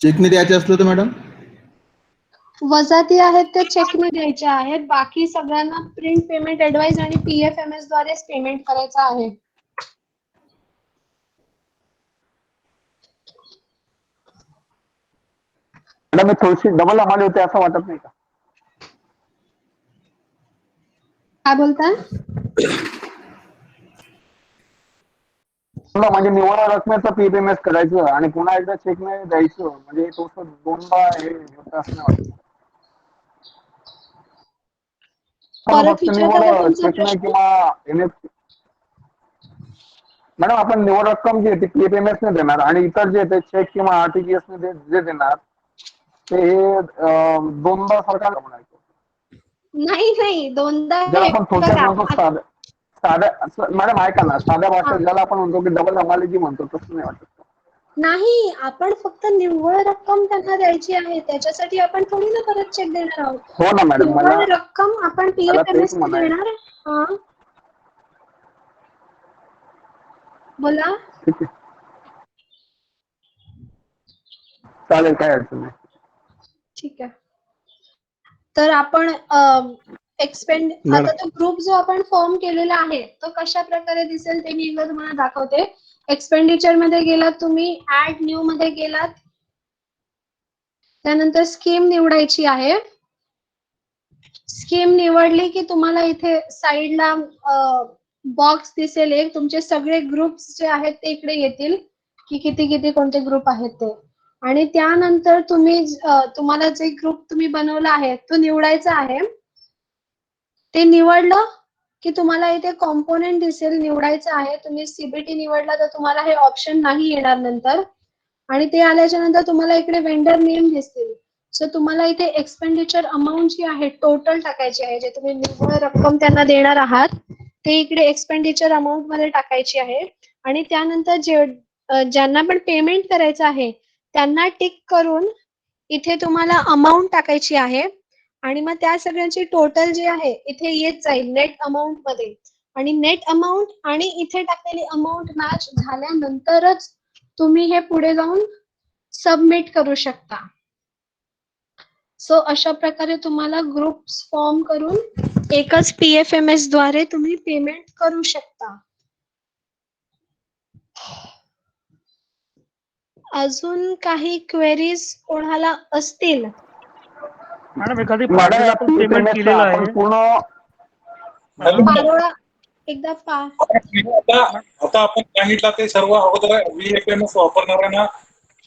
चेकने द्यायचे असलं तर मॅडम वजाती आहेत ते चेकने द्यायच्या आहेत. बाकी सगळ्यांना प्रिंट पेमेंट ऍडवाइस आणि PFMS द्वारेच पेमेंट करायचं आहे. मॅडम मी थोडीशी डबल हमाली होते असं वाटत नाही का? काय बोलताय? म्हणजे निव्वळ रकमेचं PFMS करायचं आणि पुन्हा एकदा चेकने द्यायचं म्हणजे थोडंसं दोनदा हे होतं असं नाही वाटत. पण परत फक्त विचारता का निव्वळ तुमचा चेकने प्रश्न? किंवा मॅडम आपण निव्वळ रक्कम जी आहे ती PFMS ने देणार आणि इतर जे ते चेक किंवा RTGS ने जे देणार ते दोनदा सरकार नाही दोनदा ज्याला आपण थोडक्यात बघा म्हणतो साध्या मॅडम ऐका ना साध्या भाषेत ज्याला आपण म्हणतो की डबल हमाली जी म्हणतो तसं नाही वाटत. नाही आपण फक्त निव्वळ रक्कम त्यांना द्यायची आहे त्याच्यासाठी आपण थोडी ना परत चेक देणार आहोत. हो ना मॅडम निव्वळ रक्कम आपण मला तेच PFMS ने म्हणायचं. देणार. हा बोला. ठीक आहे चालेल काय अडचण नाही. ठीक आहे. तर आपण मॅडम. आता तो ग्रुप जो आपण फॉर्म केलेला आहे तो कशा प्रकारे दिसेल ते मी एकदा तुम्हाला दाखवते. एक्सपेंडिचर मध्ये गेलात तुम्ही ऍड न्यू मध्ये गेलात त्यानंतर स्कीम निवडायची आहे. स्कीम निवडली की तुम्हाला इथे साइडला बॉक्स दिसेल एक तुमचे सगळे ग्रुप्स जे आहेत ते इकडे येतील की किती कोणते ग्रुप आहेत ते आणि त्यानंतर तुम्हाला जे ग्रुप तुम्ही बनवला आहे तो निवडायचा आहे. ते निवडलं की तुम्हाला इथे कॉम्पोनंट दिसेल निवडायचं आहे. तुम्ही CBT निवडला तर तुम्हाला हे ऑप्शन नाही येणार नंतर आणि ते आल्याच्या नंतर तुम्हाला इकडे वेंडर नेम दिसतील. सो तुम्हाला इथे एक्सपेंडिचर अमाऊंट जी आहे टोटल टाकायची आहे, जे तुम्ही निव्वळ रक्कम त्यांना देणार आहात ते इकडे एक्सपेंडिचर अमाऊंट मध्ये टाकायची आहे. आणि त्यानंतर ज्यांना पण पेमेंट करायचं आहे त्यांना टिक करून इथे तुम्हाला अमाऊंट टाकायची आहे. आणि मग त्या सगळ्यांची टोटल जी आहे इथे येत जाईल नेट अमाऊंट मध्ये. आणि नेट अमाऊंट आणि इथे टाकलेली अमाऊंट मॅच झाल्यानंतरच तुम्ही हे पुढे जाऊन सबमिट करू शकता. सो अशा प्रकारे तुम्हाला ग्रुप्स फॉर्म करून एकच PFMS द्वारे तुम्ही पेमेंट करू शकता. अजून काही क्वेरीज कोणाला असतील? मॅडम एखादी मॅडम पार्टीला आपण पेमेंट PFMS केलेलं आपण आहे. पूर्ण मॅडम पारोळा एकदा आता आपण सांगितलं ते सर्व अगोदर VFMS वापरणाऱ्यांना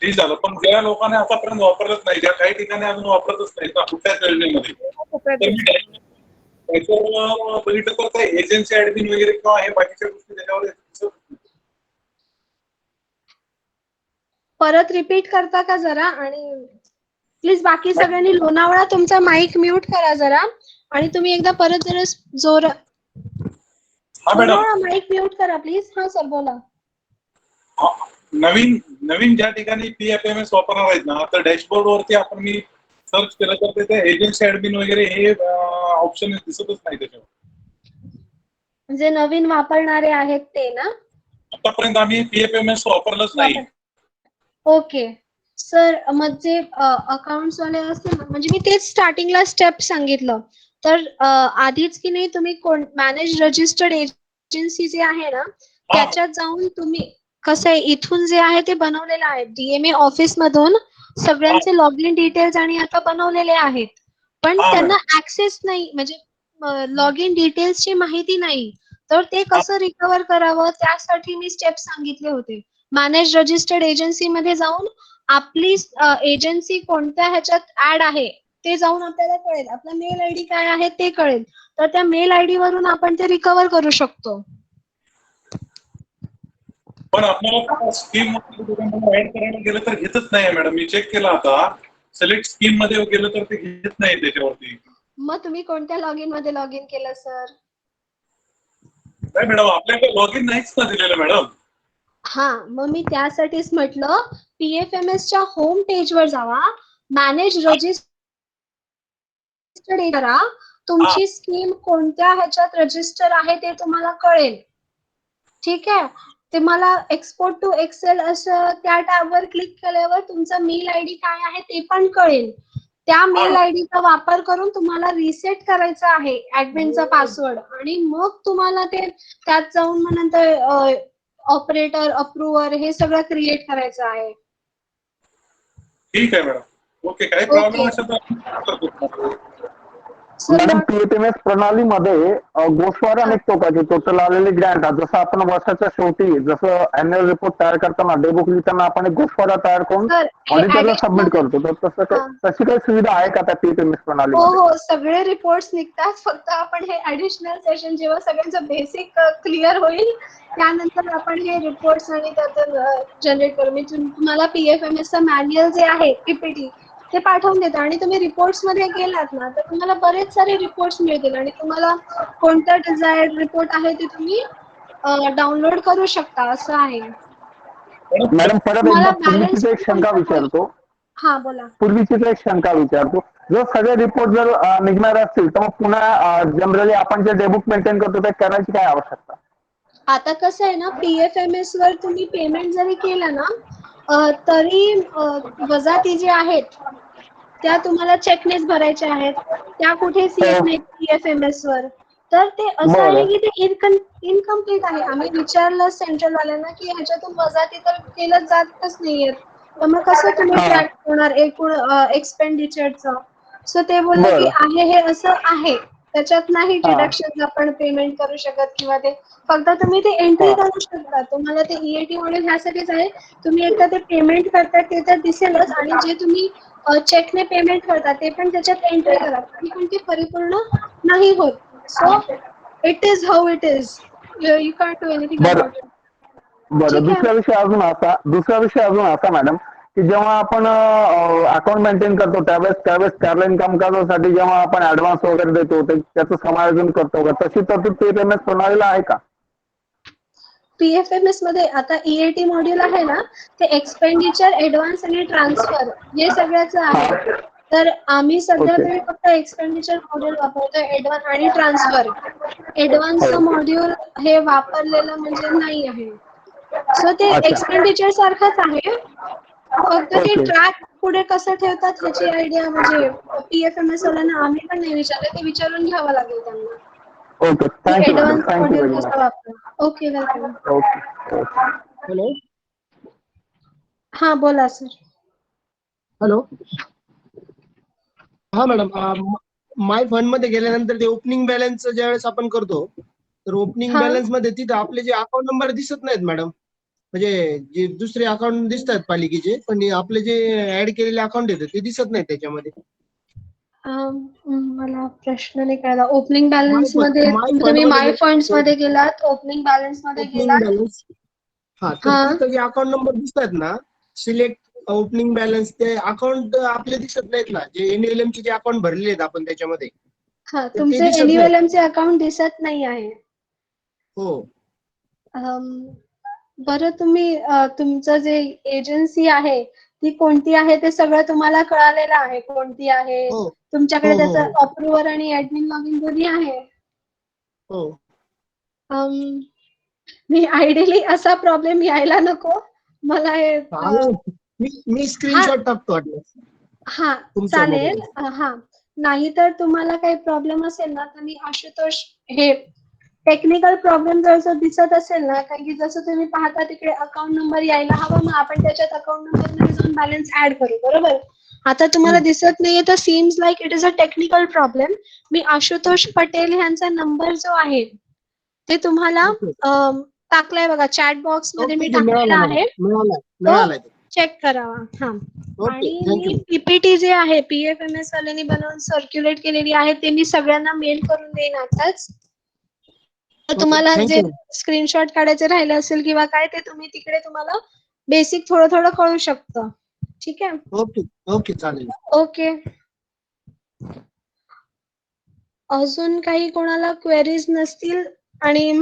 फ्री झालं, पण ज्या लोकांनी आतापर्यंत वापरलंच नाही, ज्या काही ठिकाणी अजून वापरतच नाही का कुठल्याच योजनेमध्ये, तर मी त्याच्यावर बघितलं तर ते एजन्सी ऍडमिन वगैरे किंवा हे बाकीच्या गोष्टी त्याच्यावर दिसत नाही. परत रिपीट करता का जरा? आणि प्लीज बाकी सगळ्यांनी लोणावळा तुमचा माईक म्यूट करा जरा. आणि तुम्ही एकदा परत जरा जोर हा मॅडम, लोणावळा माईक म्यूट करा प्लीज. हा सर बोला. नवीन ज्या ठिकाणी PFMS वापरणार आहेत ना, तर डॅशबोर्ड वरती आपण मी सर्च केलं तर तिथे एजन्सी ऍडमिन वगैरे हे ऑप्शन दिसतच नाही त्याच्यावर. म्हणजे नवीन वापरणारे आहेत ते ना? आतापर्यंत आम्ही PFMS वापरलंच नाही. ओके सर, मग जे अकाउंट्स वाले असतील ना, म्हणजे मी तेच स्टार्टिंगला स्टेप सांगितलं. तर आधीच की नाही तुम्ही मॅनेज रजिस्टर्ड एजन्सी जे आहे ना त्याच्यात जाऊन तुम्ही कसं आहे, इथून जे आहे ते बनवलेलं आहे DMA ऑफिस मधून सगळ्यांचे लॉग इन डिटेल्स आणि आता बनवलेले आहेत. पण हा, त्यांना ऍक्सेस नाही, म्हणजे लॉग इन डिटेल्सची माहिती नाही. तर ते कसं रिकव्हर करावं त्यासाठी मी स्टेप सांगितले होते. मॅनेज रजिस्टर्ड एजन्सी मध्ये जाऊन आपली एजन्सी कोणत्या ह्याच्यात ऍड आहे ते जाऊन आपल्याला कळेल. आपला मेल आयडी काय आहे ते कळेल. तर त्या मेल आयडी वरून आपण ते रिकव्हर करू शकतो. पण आपल्याला स्कीम मध्ये ऍड करायला गेलं तर घेतच नाही मॅडम. मी चेक केलं आता, सिलेक्ट स्कीम मध्ये गेलं तर ते घेत नाही त्याच्यावरती. मग तुम्ही कोणत्या लॉग इन मध्ये लॉग इन केलं सर? नाही मॅडम, आपल्याकडे लॉग इन नाहीच ना दिलेलं मॅडम. हा, मग मी त्यासाठीच म्हटलं PFMS च्या होम पेज वर जावा, मॅनेज रजिस्टर्ड करा. तुमची स्कीम कोणत्या ह्याच्यात रजिस्टर आहे ते तुम्हाला कळेल. ठीक आहे. ते मला एक्सपोर्ट टू एक्सेल असं त्या टॅबवर क्लिक केल्यावर तुमचा मेल आयडी काय आहे ते पण कळेल. त्या मेल आयडीचा वापर करून तुम्हाला रिसेट करायचा आहे ऍडमिनचा पासवर्ड. आणि मग तुम्हाला ते त्यात जाऊन मग नंतर ऑपरेटर अप्रूव्हर हे सगळं क्रिएट करायचं आहे. ठीक आहे मॅडम. ओके, काही प्रॉब्लेम असेल तर मॅडम PFMS प्रणालीमध्ये गोषवारा निघतो का, जे टोटल आलेले ग्रँट, जसं आपण वर्षाच्या शेवटी जसं अॅन्युअल रिपोर्ट तयार करताना डेबुक लिहिताना आपण एक गोषवारा तयार करून ऑडिटरला सबमिट करतो, तर तशी काही सुविधा आहे का त्या PFMS हो प्रणालीमध्ये? हो, सगळे रिपोर्ट्स निघतात. फक्त आपण हे ऍडिशनल सेशन जेव्हा सगळ्यांचं बेसिक क्लिअर होईल त्यानंतर आपण हे रिपोर्ट्स आणि त्यातून जनरेट करू. मी तुम्हाला PFMS चा मॅन्युअल जे आहे PPT ते पाठवून देतो. आणि तुम्ही रिपोर्ट्स मध्ये गेलात ना तर तुम्हाला बरेच सारे रिपोर्ट्स मिळतील. आणि तुम्हाला कोणता डिझायर्ड रिपोर्ट आहे ते तुम्ही डाउनलोड करू शकता. असं आहे. मॅडम परत तुम्हाला एकदा बॅलन्स पूर्वीचीच एक पण शंका कम्प्लीट होईल. विचारतो. हा बोला. जर सगळे रिपोर्ट जर निघणार असतील तर मग पुन्हा जनरली आपण जे डेबुक मेंटेन करतो ते करायची काय आवश्यकता? आता कसं आहे ना, PFMS वर तुम्ही पेमेंट जरी केलं ना तरी वजाती जे आहेत त्या तुम्हाला चेकनेच भरायच्या आहेत. त्या कुठेच येत नाहीत PFMS वर. तर ते असं आहे की ते इनकम्प्लीट आहे. आम्ही विचारलं सेंट्रल वाल्यांना की ह्याच्यातून वजाती तर केलं जातच नाहीये, तर मग कसं तुम्ही ट्रॅक होणार एकूण एक्सपेंडिचरचं? सो ते बोलले की आहे हे असं आहे, त्याच्यात नाही डिडक्शन आपण पेमेंट करू शकत किंवा ते फक्त तुम्ही ते एंट्री करू शकता. तुम्हाला ते EAT मॉड्यूल ह्यासाठीच आहे. तुम्ही एकदा ते पेमेंट करता ते तर दिसेलच. आणि जे तुम्ही चेकने पेमेंट करता ते पण त्याच्यात एंट्री करा. तरी पण ते परिपूर्ण नाही होत. So it is how it is. You can't do anything about it. बरं, ठीक आहे. दुसरा विषय अजून असा मॅडम की जेव्हा आपण अकाउंट मेंटेन करतो त्यावेळेस स्टारलाईन कामकाजासाठी जेव्हा आपण ऍडव्हान्स वगैरे देतो त्याचं समायोजन करतो का, तशी तरतूद PFMS प्रणालीला आहे का? PFMS मध्ये आता EAT मॉड्यूल आहे ना, ते एक्सपेंडिचर, ऍडव्हान्स आणि ट्रान्सफर हे सगळ्याच आहे. तर आम्ही सध्या तरी फक्त एक्सपेंडिचर मॉड्यूल वापरतोय, ऍडव्हान्स आणि ट्रान्सफर. ऍडव्हान्सचं मॉड्यूल हे वापरलेलं म्हणजे नाही आहे. सो ते एक्सपेंडिचर सारखंच आहे, फक्त ते ट्रॅक पुढे कसं ठेवतात ह्याची आयडिया म्हणजे PFMS वाल्यांना आम्ही पण नाही विचारलं, ते विचारून घ्यावं लागेल त्यांना. Okay, thank you madam, advance thank you module very कसं मच. वापरा. Okay, welcome. ओके. हॅलो हा बोला सर. हॅलो हा मॅडम, माय फंड मध्ये गेल्यानंतर ते ओपनिंग बॅलन्स ज्यावेळेस आपण करतो, तर ओपनिंग हा. बॅलन्स मध्ये तिथं आपले जे अकाउंट नंबर दिसत नाहीत मॅडम. म्हणजे जे दुसरे अकाउंट दिसतात पालिकेचे, पण हे आपले जे ऍड केलेले अकाउंट येतात ते दिसत नाहीत त्याच्यामध्ये. मला प्रश्न नाही कळला. ओपनिंग बॅलन्स मध्ये फंड तुम्ही माय मध्ये फंड्स मध्ये गेलात, ओपनिंग बॅलन्स मध्ये ओपनिंग गेलात. बॅलन्स, हा, तर हा. तिथं जे अकाउंट नंबर दिसतात ना, सिलेक्ट ओपनिंग बॅलन्स, ते अकाउंट आपले दिसत नाहीत ना, जे NLM चे जे अकाउंट भरलेले आहेत आपण त्याच्यामध्ये, हा, तर ते तुमचे दिसत नाहीत. NULM चे अकाउंट दिसत नाही आहे. हो, बरं, तुम्ही तुमचं जे एजन्सी आहे ती कोणती आहे ते सगळं तुम्हाला कळालेलं आहे, कोणती आहे हो, तुमच्याकडे, हो, हो, त्याचं हो, अप्रूव्हर आणि ऍडमिन लॉगिन दोन्ही आहे. हो. मी आयडियली असा प्रॉब्लेम यायला नको मला हे. मी हा स्क्रीनशॉट टाकतो वाटल्यास हा तुमच्या चालेल. मोबाईल. हा, नाही तर तुम्हाला काही प्रॉब्लेम असेल ना, तर मी आशुतोष हे टेक्निकल प्रॉब्लेम जर दिसत असेल ना, कारण की जसं तुम्ही पाहता तिकडे अकाउंट नंबर यायला हवा, मग आपण त्याच्यात अकाउंट नंबर मध्ये जाऊन बॅलन्स ऍड करू, बरोबर. आता तुम्हाला दिसत नाहीये तर seems like it is a technical problem. मी आशुतोष पटेल यांचा नंबर जो आहे ते तुम्हाला ओके, टाकलाय बघा, चॅट बॉक्स मध्ये मी ओके, मिळाला टाकलेला मॅडम, आहे, तो मिळालाय. चेक करावा. हा, ओके, आणि थँक्यू. मी PPT जे आहे PFMS वाल्यांनी बनवून सर्क्युलेट केलेली आहे ते मी सगळ्यांना मेल करून देईन आताच. तर ओके, तुम्हाला जे थँक्यू. स्क्रीनशॉट काढायचे राहिले असेल किंवा काय, ते तुम्ही तिकडे तुम्हाला बेसिक थोडं थोडं कळू शकतं. ठीक आहे, ओके, ओके, चालेल. ओके. अजून काही कोणाला क्वेरीज नसतील, आणि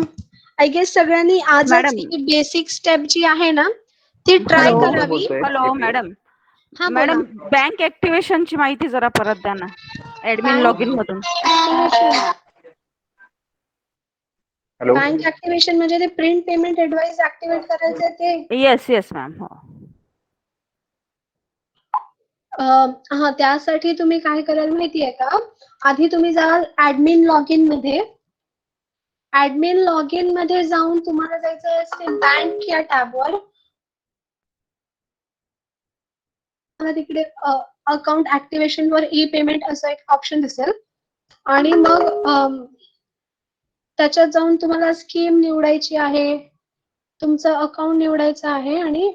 आय गेस सगळ्यांनी आजच मॅडम, ही बेसिक स्टेप जी आहे ना ती ट्राय करावी. Hello madam. हा बोला. मॅडम, बँक ऍक्टिव्हेशनची माहिती जरा परत द्या ना, ऍडमिन लॉगिन मधून. बँक ऍक्टिव्हेशन म्हणजे ते प्रिंट पेमेंट ऍडवाइस ऍक्टिव्हेट करायचं ते. येस येस मॅम, हो. हा, त्यासाठी तुम्ही काय कराल माहितीये का, आधी तुम्ही जाल ऍडमिन लॉगिन मध्ये. ऍडमिन लॉगिन मध्ये जाऊन तुम्हाला जायचं असते बँक या टॅबवर. तिकडे अकाउंट ऍक्टिव्हेशन वर ई पेमेंट असं एक ऑप्शन दिसेल, आणि मग त्याच्यात जाऊन तुम्हाला स्कीम निवडायची आहे, तुमचं अकाउंट निवडायचं आहे आणि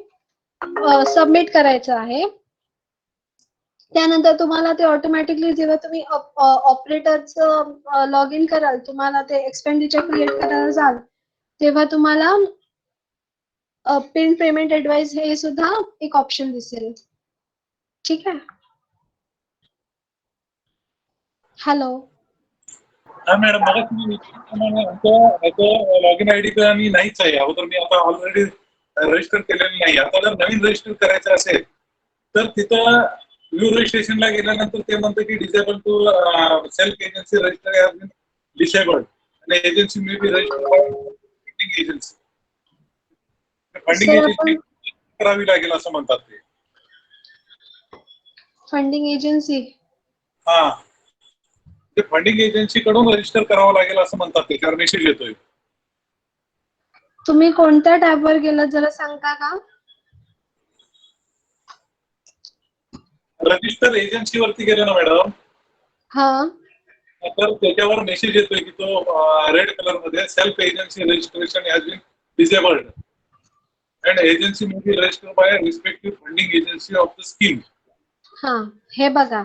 सबमिट करायचं आहे. त्यानंतर तुम्हाला ते ऑटोमॅटिकली जेव्हा तुम्ही ऑपरेटरचं लॉग इन कराल, तुम्हाला ते एक्सपेंडिचर क्रिएट करायला जाल, तेव्हा तुम्हाला पिन पेमेंट ऍडवाइस हे सुद्धा एक ऑप्शन दिसेल. ठीक आहे. हॅलो. हा मॅडम, मला तुम्ही लॉगिन आयडी मी नाहीच आहे अगोदर, मी आता ऑलरेडी रजिस्टर केलेलं नाही. आता जर नवीन रजिस्टर करायचं असेल तर तिथं व्ह्यू रजिस्ट्रेशनला गेल्यानंतर ते म्हणतं की disable to self agency register has been disabled आणि agency may be registered by funding agency. Funding agency करावी लागेल असं म्हणतात ते. फंडिंग एजन्सी, हा, ते फंडिंग एजन्सी कडून रजिस्टर करावं लागेल असं म्हणतात ते, त्यावर मेसेज येतोय. तुम्ही कोणत्या टॅबवर गेलात जरा सांगता का? रजिस्टर एजन्सी वरती गेले ना मॅडम, हा, तर त्याच्यावर मेसेज येतोय की तो रेड कलर मध्ये self agency registration has been disabled and agency may be registered by respective funding agency of the scheme. हा, हे बघा,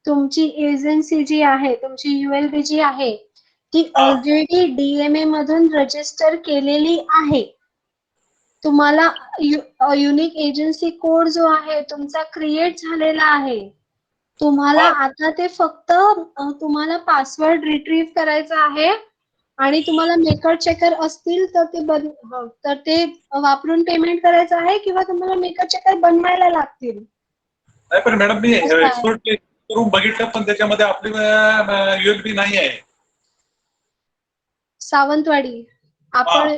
तुमची एजन्सी जी आहे, तुमची ULB जी आहे ती ऑलरेडी DMA मधून रजिस्टर केलेली आहे. तुम्हाला युनिक एजन्सी कोड जो आहे तुमचा क्रिएट झालेला आहे. तुम्हाला आता ते फक्त तुम्हाला पासवर्ड रिट्रीव्ह करायचा आहे आणि तुम्हाला मेकर चेकर असतील तर तर ते वापरून पेमेंट करायचं आहे किंवा तुम्हाला मेकर चेकर बनवायला लागतील. नाही पण मॅडम मी असं आहे. एक्सपोर्ट करून बघितलं पण त्याच्यामध्ये आपली USB नाही आहे. सावंतवाडी आपण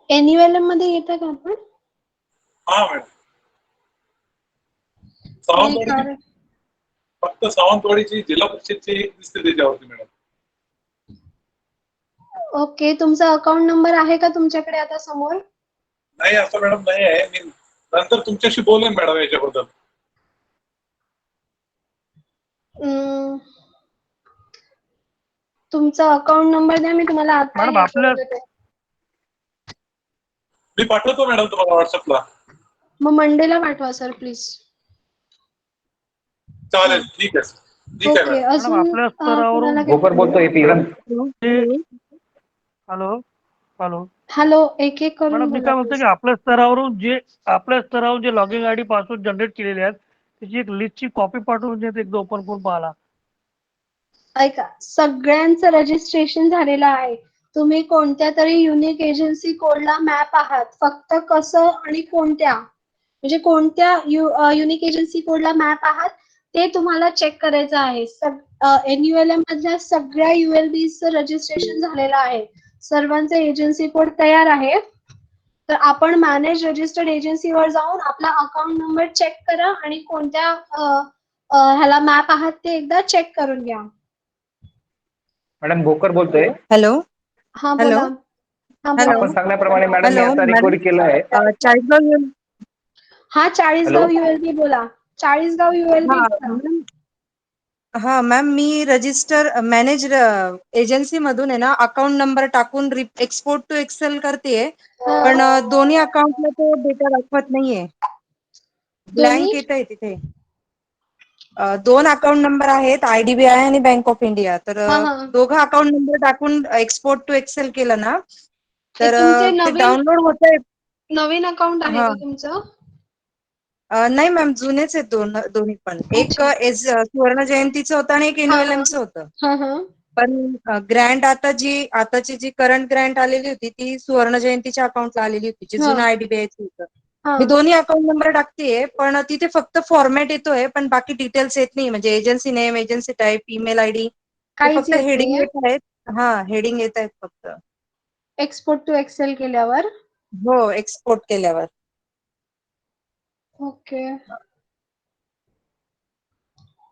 एन्युअलम मध्ये येतं का आपण? हा मॅडम. नाही सावंतवाडी कारण- फक्त सावंतवाडीची जिल्हा परिषदची दिसते त्याच्यावरती मॅडम. ओके, तुमचा अकाउंट नंबर आहे का तुमच्याकडे आता समोर? नाही असं मॅडम नाही आहे. मी नंतर तुमच्याशी बोलेन मॅडम याच्याबद्दल. तुमचा अकाउंट नंबर द्या, मी तुम्हाला आता मॅडम, हे आपलं- करून देते. मी पाठवतो मॅडम तुम्हाला व्हॉट्सअपला. मग मंडेला पाठवा सर प्लीज. चालेल, ठीक आहे. ठीक आहे ओके, मॅडम. अजून आपल्या स्तरावरून कोणाला काही- गोपर बोलतोय हॅलो हॅलो हॅलो, एक एक करून मॅडम, मी बोला काय म्हणतो please. की आपल्या स्तरावरून जे लॉगिन आयडी पासवर्ड जनरेट केलेले आहेत त्याची एक लिस्टची कॉपी पाठवून देते, एकदा ओपन करून पाहाला. ऐका, सगळ्यांचं रजिस्ट्रेशन झालेलं आहे. तुम्ही कोणत्या तरी युनिक एजन्सी कोडला मॅप आहात. फक्त कसं आणि कोणत्या म्हणजे कोणत्या युनिक एजन्सी कोडला मॅप आहात ते तुम्हाला चेक करायचं आहे. NULM मधल्या सगळ्या ULBचं रजिस्ट्रेशन झालेलं आहे. सर्वांचे एजन्सी कोड तयार आहे. तर आपण मॅनेज रजिस्टर्ड एजन्सीवर जाऊन आपला अकाउंट नंबर चेक करा आणि कोणत्या ह्याला मॅप आहात ते एकदा चेक करून घ्या. मॅडम भोकर बोलतोय. हॅलो. हा हॅलो. बोला. हा हॅलो. बोला. आपण सांगण्याप्रमाणे मॅडम मी हॅलो, आता मॅडम. रिकव्हरी केलं आहे. चाळीसगाव हा, चाळीसगाव हॅलो. ULB बोला. चाळीसगाव ULB बोला. हा मॅम, मी रजिस्टर मॅनेज एजन्सी मधून आहे ना अकाउंट नंबर टाकून एक्सपोर्ट टू एक्सेल करतेय, पण दोन्ही अकाउंटला तो डेटा दाखवत नाहीये. ब्लँक येत आहे तिथे. 2 अकाउंट नंबर आहेत, IDBI आणि बँक ऑफ इंडिया. तर हा, हा. दोघं अकाउंट नंबर टाकून एक्सपोर्ट टू एक्सेल केलं ना तर तुमचे ते डाउनलोड होतंय. नवीन अकाउंट आहे हा. का तुमचं? नाही मॅम, जुनेच आहेत दोन्ही पण. एक अच्छा. सुवर्ण जयंतीचं होतं आणि एक एन्युअलमचं होतं. हा हा. पण ग्रँट आताची जी करंट ग्रँट आलेली होती ती सुवर्ण जयंतीच्या अकाउंटला आलेली होती, जे जुनं IDBIचं होतं. हा. मी दोन्ही अकाउंट नंबर टाकतेय, पण तिथे फक्त फॉर्मॅट येतोय, पण बाकी डिटेल्स येत नाही. म्हणजे agency name, agency type, email ID, काहीच फक्त येत हेडिंग नाहीये. येत आहेत. हा, हेडिंग येत आहेत फक्त. एक्सपोर्ट टू एक्सेल केल्यावर. हो, एक्सपोर्ट केल्यावर. ओके.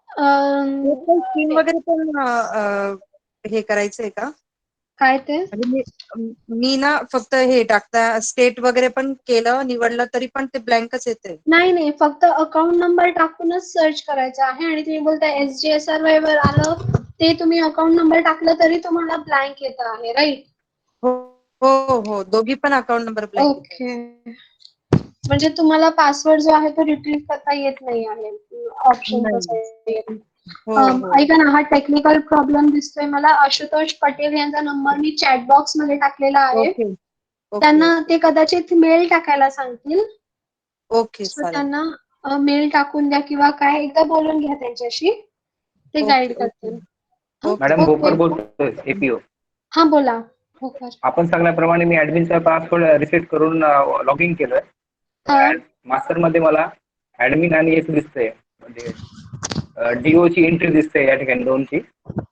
स्कीम वगैरे पण हे करायचंय का? काय ते? म्हणजे मी ना फक्त हे टाकता स्टेट वगैरे पण केलं, निवडलं तरी पण ते ब्लँकच येते. नाही, फक्त अकाउंट नंबर टाकूनच सर्च करायचं आहे. आणि तुम्ही बोलताय SGSRY वर आलं, ते तुम्ही अकाउंट नंबर टाकलं तरी तुम्हाला ब्लँक येत आहे, राईट? हो, दोघी पण अकाउंट नंबर ब्लँक येत आहे. ओके. म्हणजे तुम्हाला पासवर्ड जो आहे तो रिट्रीव्ह करता येत नाही आहे. ऑप्शन नाही. तसं. हो. ऐका ना, हा टेक्निकल प्रॉब्लेम दिसतोय मला. आशुतोष पटेल यांचा नंबर मी चॅट बॉक्स मध्ये टाकलेला आहे. ओके. त्यांना ते कदाचित मेल टाकायला सांगतील. ओके, सो चालेल. त्यांना मेल टाकून द्या किंवा काय, एकदा बोलून घ्या त्यांच्याशी. ते गाईड करतील. Madam Bhokar okay. बोलतोय, APO. हा, बोला भोकर. आपण सांगण्याप्रमाणे मी ऍडमिनचा पासवर्ड रिसेट करून लॉग इन केलं. हा. मास्टर मध्ये मला ऍडमिन आणि एक दिसतंय, म्हणजे DO ची एंट्री दिसते या ठिकाणी 2ची,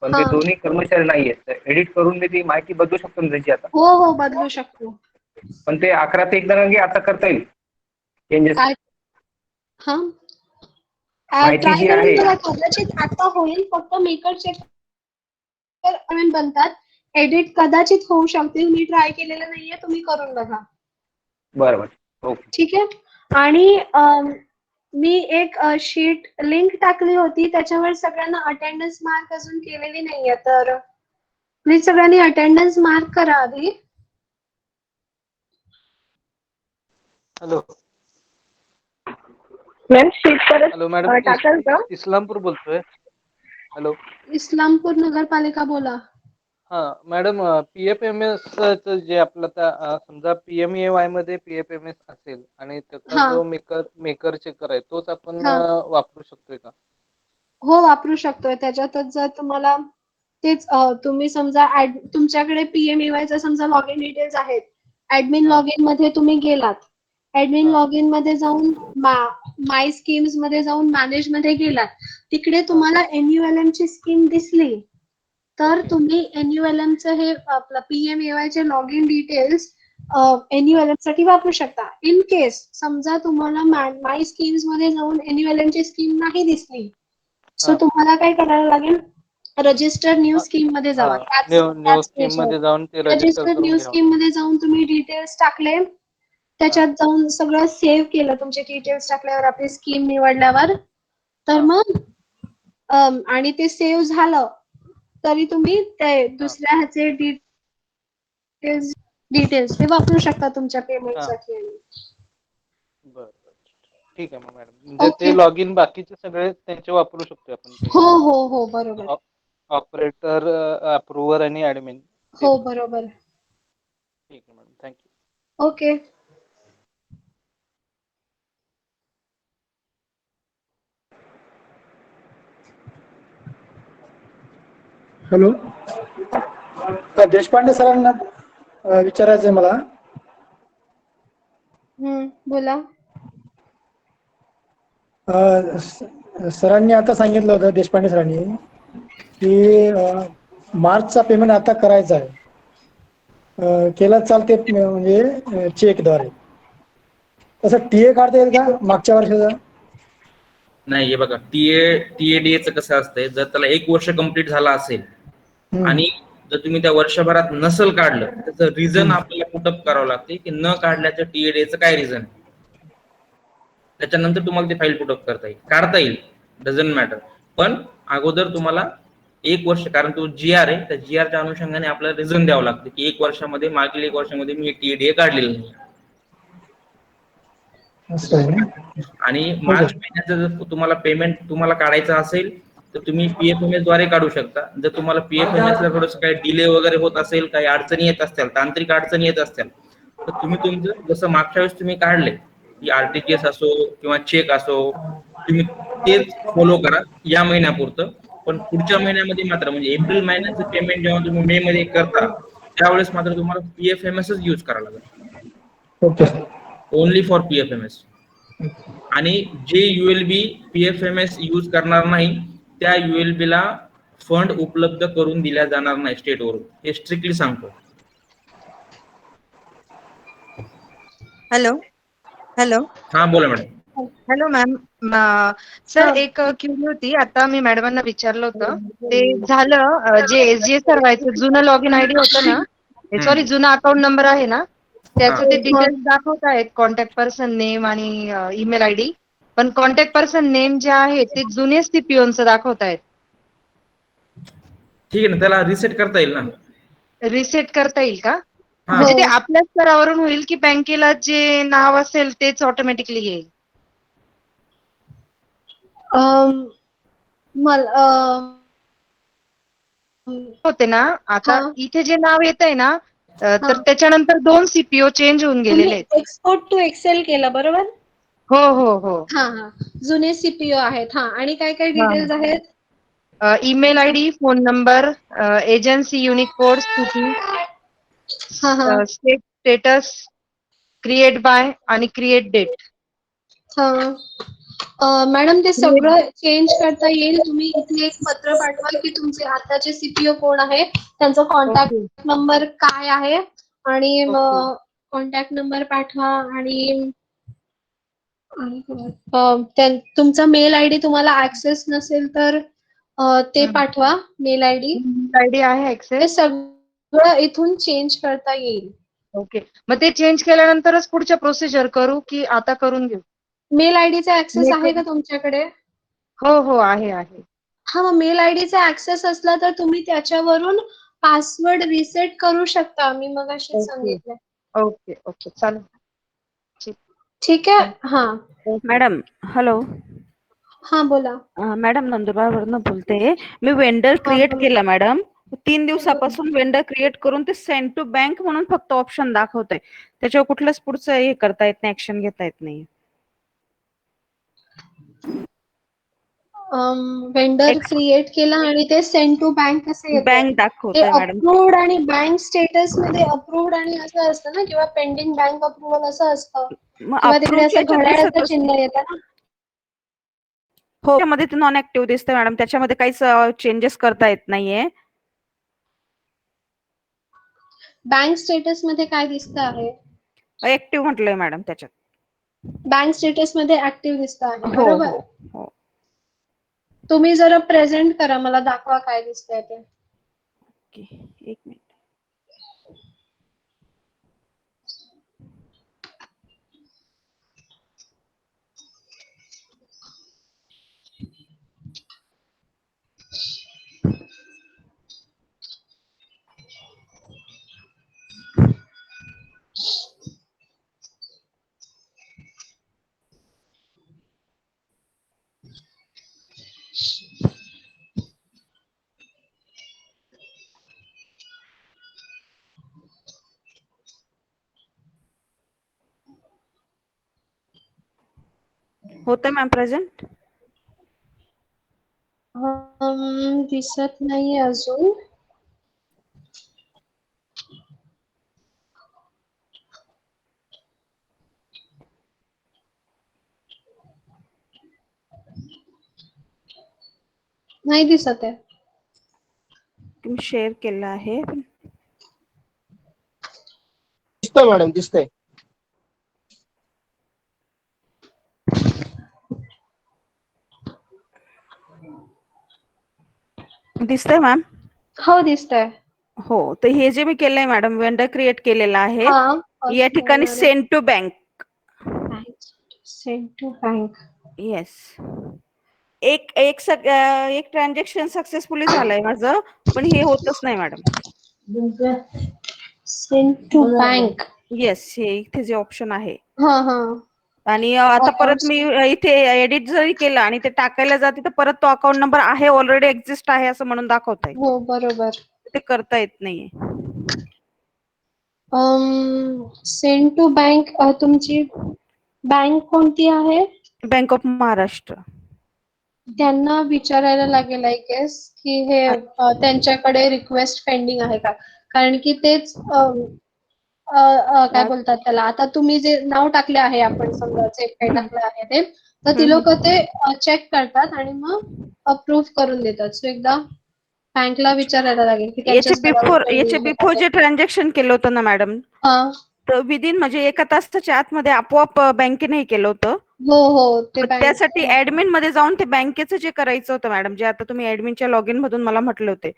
पण ते हा. दोन्ही कर्मचारी नाहीयेत. तर एडिट करून मी ती माहिती बदलू शकतो ना त्याची आता? हो, बदलू शकतो. पण ते 11 ते 1 रंगी आता करता येईल चेंजेस? हा, माहिती ट्राय जी करून आहे. बघा, कदाचित आता होईल. फक्त मेकर चेक बनतात, एडिट कदाचित होऊ शकतील. मी ट्राय केलेलं नाहीये, तुम्ही करून बघा. बरोबर, ओके. ठीक आहे. आणि मी एक शीट लिंक टाकली होती, त्याच्यावर सगळ्यांना अटेंडन्स मार्क अजून केलेली नाहीये, तर प्लीज सगळ्यांनी अटेंडन्स मार्क करा आधी. हॅलो मॅम, शीट परत हॅलो मॅडम, टाकाल का? इस्लामपूर बोलतोय. हॅलो. इस्लामपूर नगरपालिका बोला. हा मॅडम, PFMS जे आपलं समजा PMEY मध्ये PFMS असेल आणि त्याचा हा जो मेकर चेकर आहे तोच आपण हा वापरू शकतोय का? हो वापरू शकतोय. त्याच्यातच जर तुम्हाला तेच तुम्ही समजा तुमच्याकडे PMEY चा समजा लॉग इन डिटेल्स आहेत. ऍडमिन हा लॉग इन मध्ये तुम्ही गेलात. ऍडमिन हा लॉग इन मध्ये जाऊन माय स्कीम्स मध्ये जाऊन मॅनेज मध्ये गेलात. तिकडे हा तुम्हाला NULM ची स्कीम दिसली. तर ओके तुम्ही NULM चं हे आपलं PMEY चे लॉग इन डिटेल्स हा NULM साठी वापरू शकता. इन केस समजा तुम्हाला माय स्कीम्स मध्ये जाऊन NULM ची स्कीम नाही दिसली. सो हा तुम्हाला काय करायला लागेल, रजिस्टर न्यू हा स्कीम मध्ये हा जावा. न्यू त्याच स्कीम पेजवर मध्ये जाऊन ते रजिस्टर रजिस्टर करून न्यू घ्यावं स्कीम लागेल. मध्ये जाऊन तुम्ही डिटेल्स टाकले. हा त्याच्यात जाऊन सगळं सेव्ह केलं तुमचे डिटेल्स टाकल्यावर आपली स्कीम निवडल्यावर तर हा मग आणि ते सेव्ह झालं तरी तुम्ही ते हा दुसऱ्या ह्याचे डिटेल्स ते वापरू शकता तुमच्या पेमेंट हा साठी. बरं. ठीक आहे मग मॅडम. म्हणजे ओके. ते लॉग इन बाकीचे सगळे त्यांचे वापरू शकतोय आपण हो ते हो हो बरोबर. ऑपरेटर, अप्रूव्हर आणि ऍडमिन ते. हो बरोबर. ठीक आहे madam. Thank you. Okay. Hello. Deshpande सरांना विचारायचंय मला. बोला. सरांनी आता सांगितलं होतं, देशपांडे सरांनी, की मार्चचा पेमेंट आता करायचा आहे. केला चालते म्हणजे चेकद्वारे. तसं TA काढता येईल का मागच्या वर्षाचा? नाही, हे बघा, TADA कसं असतंय, जर त्याला 1 वर्ष कंप्लीट झाला असेल हम्म, आणि जर तुम्ही त्या वर्षभरात नसल काढलं, त्याचं रिझन हम्म. आपल्याला पुटअप करावं लागते की न काढल्याचं TADAचं काय रिझन आहे. त्याच्यानंतर तुम्हाला ते फाईल पुटअप काढता येईल, डझंट मॅटर. पण अगोदर तुम्हाला 1 वर्ष, कारण तो GR आहे, त्या GRच्या अनुषंगाने आपल्याला रिझन द्यावं लागतं की 1 वर्षामध्ये, मागील 1 वर्षामध्ये मी TADA काढलेलं नाही. असं आहे ना? आणि ठीक मार्च आहे. महिन्याचं जर तुम्हाला पेमेंट तुम्हाला काढायचं असेल तर तुम्ही PFMS द्वारे काढू शकता. जर तुम्हाला PFMS ला थोडंसं काही डिले वगैरे होत असेल, काही अडचणी येत असतील, तांत्रिक अडचणी येत असतील, तर तुम्ही तुमचं जसं मागच्या वेळेस तुम्ही काढले की RTGS असो किंवा चेक असो, तुम्ही तेच फॉलो करा या महिन्यापुरतं. पण पुढच्या महिन्यामध्ये मात्र, म्हणजे एप्रिल महिन्याचं पेमेंट जेव्हा तुम्ही मे मध्ये करता त्यावेळेस मात्र तुम्हाला PFMSच यूज करावं लागेल. ओके. Only for PFMS. आणि जे ULB PFMS यूज करणार नाही त्या ULB ला फंड उपलब्ध करून दिल्या जाणार नाही स्टेटवरून, हे स्ट्रिक्टली सांगतो. हॅलो. हॅलो. हा बोला मॅडम. Hello ma'am. सर एक क्युरी होती, आता मी मॅडमांना विचारलं होतं, ते झालं जे SGS सर्वायचं जुनं लॉग इन ID होतं ना, सॉरी जुना अकाउंट नंबर आहे ना, त्याचं ते डिटेल्स दाखवत आहेत, कॉन्टॅक्ट पर्सन नेम आणि ईमेल ID. पण कॉन्टॅक्ट पर्सन नेम जे आहे ते जुनेच CPOचं दाखवत आहेत. ठीक आहे ना, त्याला रिसेट करता येईल ना. रिसेट करता येईल का? हा. म्हणजे ते आपल्या स्तरावरून होईल की बँकेला जे नाव असेल तेच ऑटोमॅटिकली येईल? होते ना, आता इथे जे नाव येतंय ना, तर त्याच्यानंतर 2 CPO चेंज होऊन गेलेले आहेत. एक्सपोर्ट टू एक्सेल केलं बरोबर? हो हो हो. हा. जुने CPO आहेत. हा, आणि काय काय डिटेल्स आहेत? Email ID, phone number, agency, unique code, city, status, create bye आणि क्रिएट डेट. मॅडम ते सगळं चेंज करता येईल. तुम्ही इथे एक पत्र पाठवाल की तुमचे आताचे CPO कोण आहे, त्यांचा कॉन्टॅक्ट नंबर काय आहे, आणि कॉन्टॅक्ट नंबर पाठवा. आणि तुमचा मेल ID तुम्हाला ऍक्सेस नसेल तर ते पाठवा, मेल ID. ID आहे ऍक्सेस. ते सगळं इथून चेंज करता येईल. ओके. मग ते चेंज केल्यानंतरच पुढच्या प्रोसिजर करू की आता करून घेऊ? मेल आयडीचा ऍक्सेस आहे का तुमच्याकडे? हो हो आहे आहे. हा, मग मेल आयडीचा ऍक्सेस असला तर तुम्ही त्याच्यावरून पासवर्ड रिसेट करू शकता. मी मगाशीच सांगितलं. ओके ओके चालेल. ठीक आहे. हा मॅडम. हॅलो. हा बोला. मॅडम नंदुरबारवरनं बोलते. मी वेंडर क्रिएट केला मॅडम. 3 दिवसापासून वेंडर क्रिएट करून ते सेंड टू बँक म्हणून फक्त ऑप्शन दाखवतंय. त्याच्यावर कुठलंच पुढचं हे करता येत नाही, ऍक्शन घेता येत नाही. वेंडर क्रिएट केला आणि ते सेंड टू बँक कसं येतं? बँक ते दाखवतंय मॅडम. अप्रूव्ड आणि बँक स्टेटस मध्ये अप्रूव्ड आणि असं असतं ना, किंवा पेंडिंग बँक अप्रुव्हल असं असतं, मग किंवा तिकडे अप्रूव्हच्या असं ह्याच्यात घड्याळाचं दिसतच चिन्ह येतं ना. हो, त्यामध्ये ते नॉन ऍक्टिव्ह दिसतंय मॅडम. त्याच्यामध्ये काहीच चेंजेस करता येत नाहीये. बँक स्टेटस मध्ये काय दिसतं आहे? ऍक्टिव्ह म्हटलंय मॅडम त्याच्यात. बँक स्टेटस मध्ये ऍक्टिव्ह दिसतं आहे, हो बरोबर? हो हो. तुम्ही जरा प्रेझेंट करा, मला दाखवा काय दिसतंय ते. Okay, 1 minute. होतंय मॅम प्रेझेंट? दिसत नाहीये अजून. नाही दिसत आहे. तुम्ही शेअर केलं आहे. दिसतंय मॅडम, दिसतंय. दिसतंय मॅम? हो, दिसतंय. हो, तर हे जे मी केलंय मॅडम, वेंडर क्रिएट केलेलं आहे. या ठिकाणी send to bank. Send to bank. Yes. एक ट्रान्झॅक्शन सक्सेसफुली झालंय माझं, पण हे होतच नाही madam. Send to bank. Yes, हे इथे जे ऑप्शन आहे. हा. आणि आता परत मी इथे एडिट जरी केलं आणि ते टाकायला जाते, तर परत तो अकाउंट नंबर आहे, ऑलरेडी एक्झिस्ट आहे असं म्हणून दाखवत आहे. हो, बरोबर. ते करता येत नाहीये. Send to bank. तुमची बँक कोणती आहे? Bank of Maharashtra. त्यांना विचारायला लागेल आय गेस, की हे त्यांच्याकडे रिक्वेस्ट पेंडिंग आहे का? कारण की तेच काय बोलतात त्याला, आता तुम्ही जे नाव टाकले आहे, आपण समजा जे काही टाकलं आहे ते, तर ती लोक ते चेक करतात आणि मग अप्रूव्ह करून देतात. सो एकदा बँकला विचारायला लागेल की त्यांच्या याचे बिफोर जे ट्रान्झॅक्शन केलं होतं ना मॅडम, तर विदिन म्हणजे 1 तासाच्या आतमध्ये आपोआप बँकेने केलं होतं. हो. त्यासाठी ऍडमिन मध्ये जाऊन ते बँकेचं जे करायचं होतं मॅडम, जे आता तुम्ही ऍडमिनच्या लॉग इन मधून मला म्हटले होते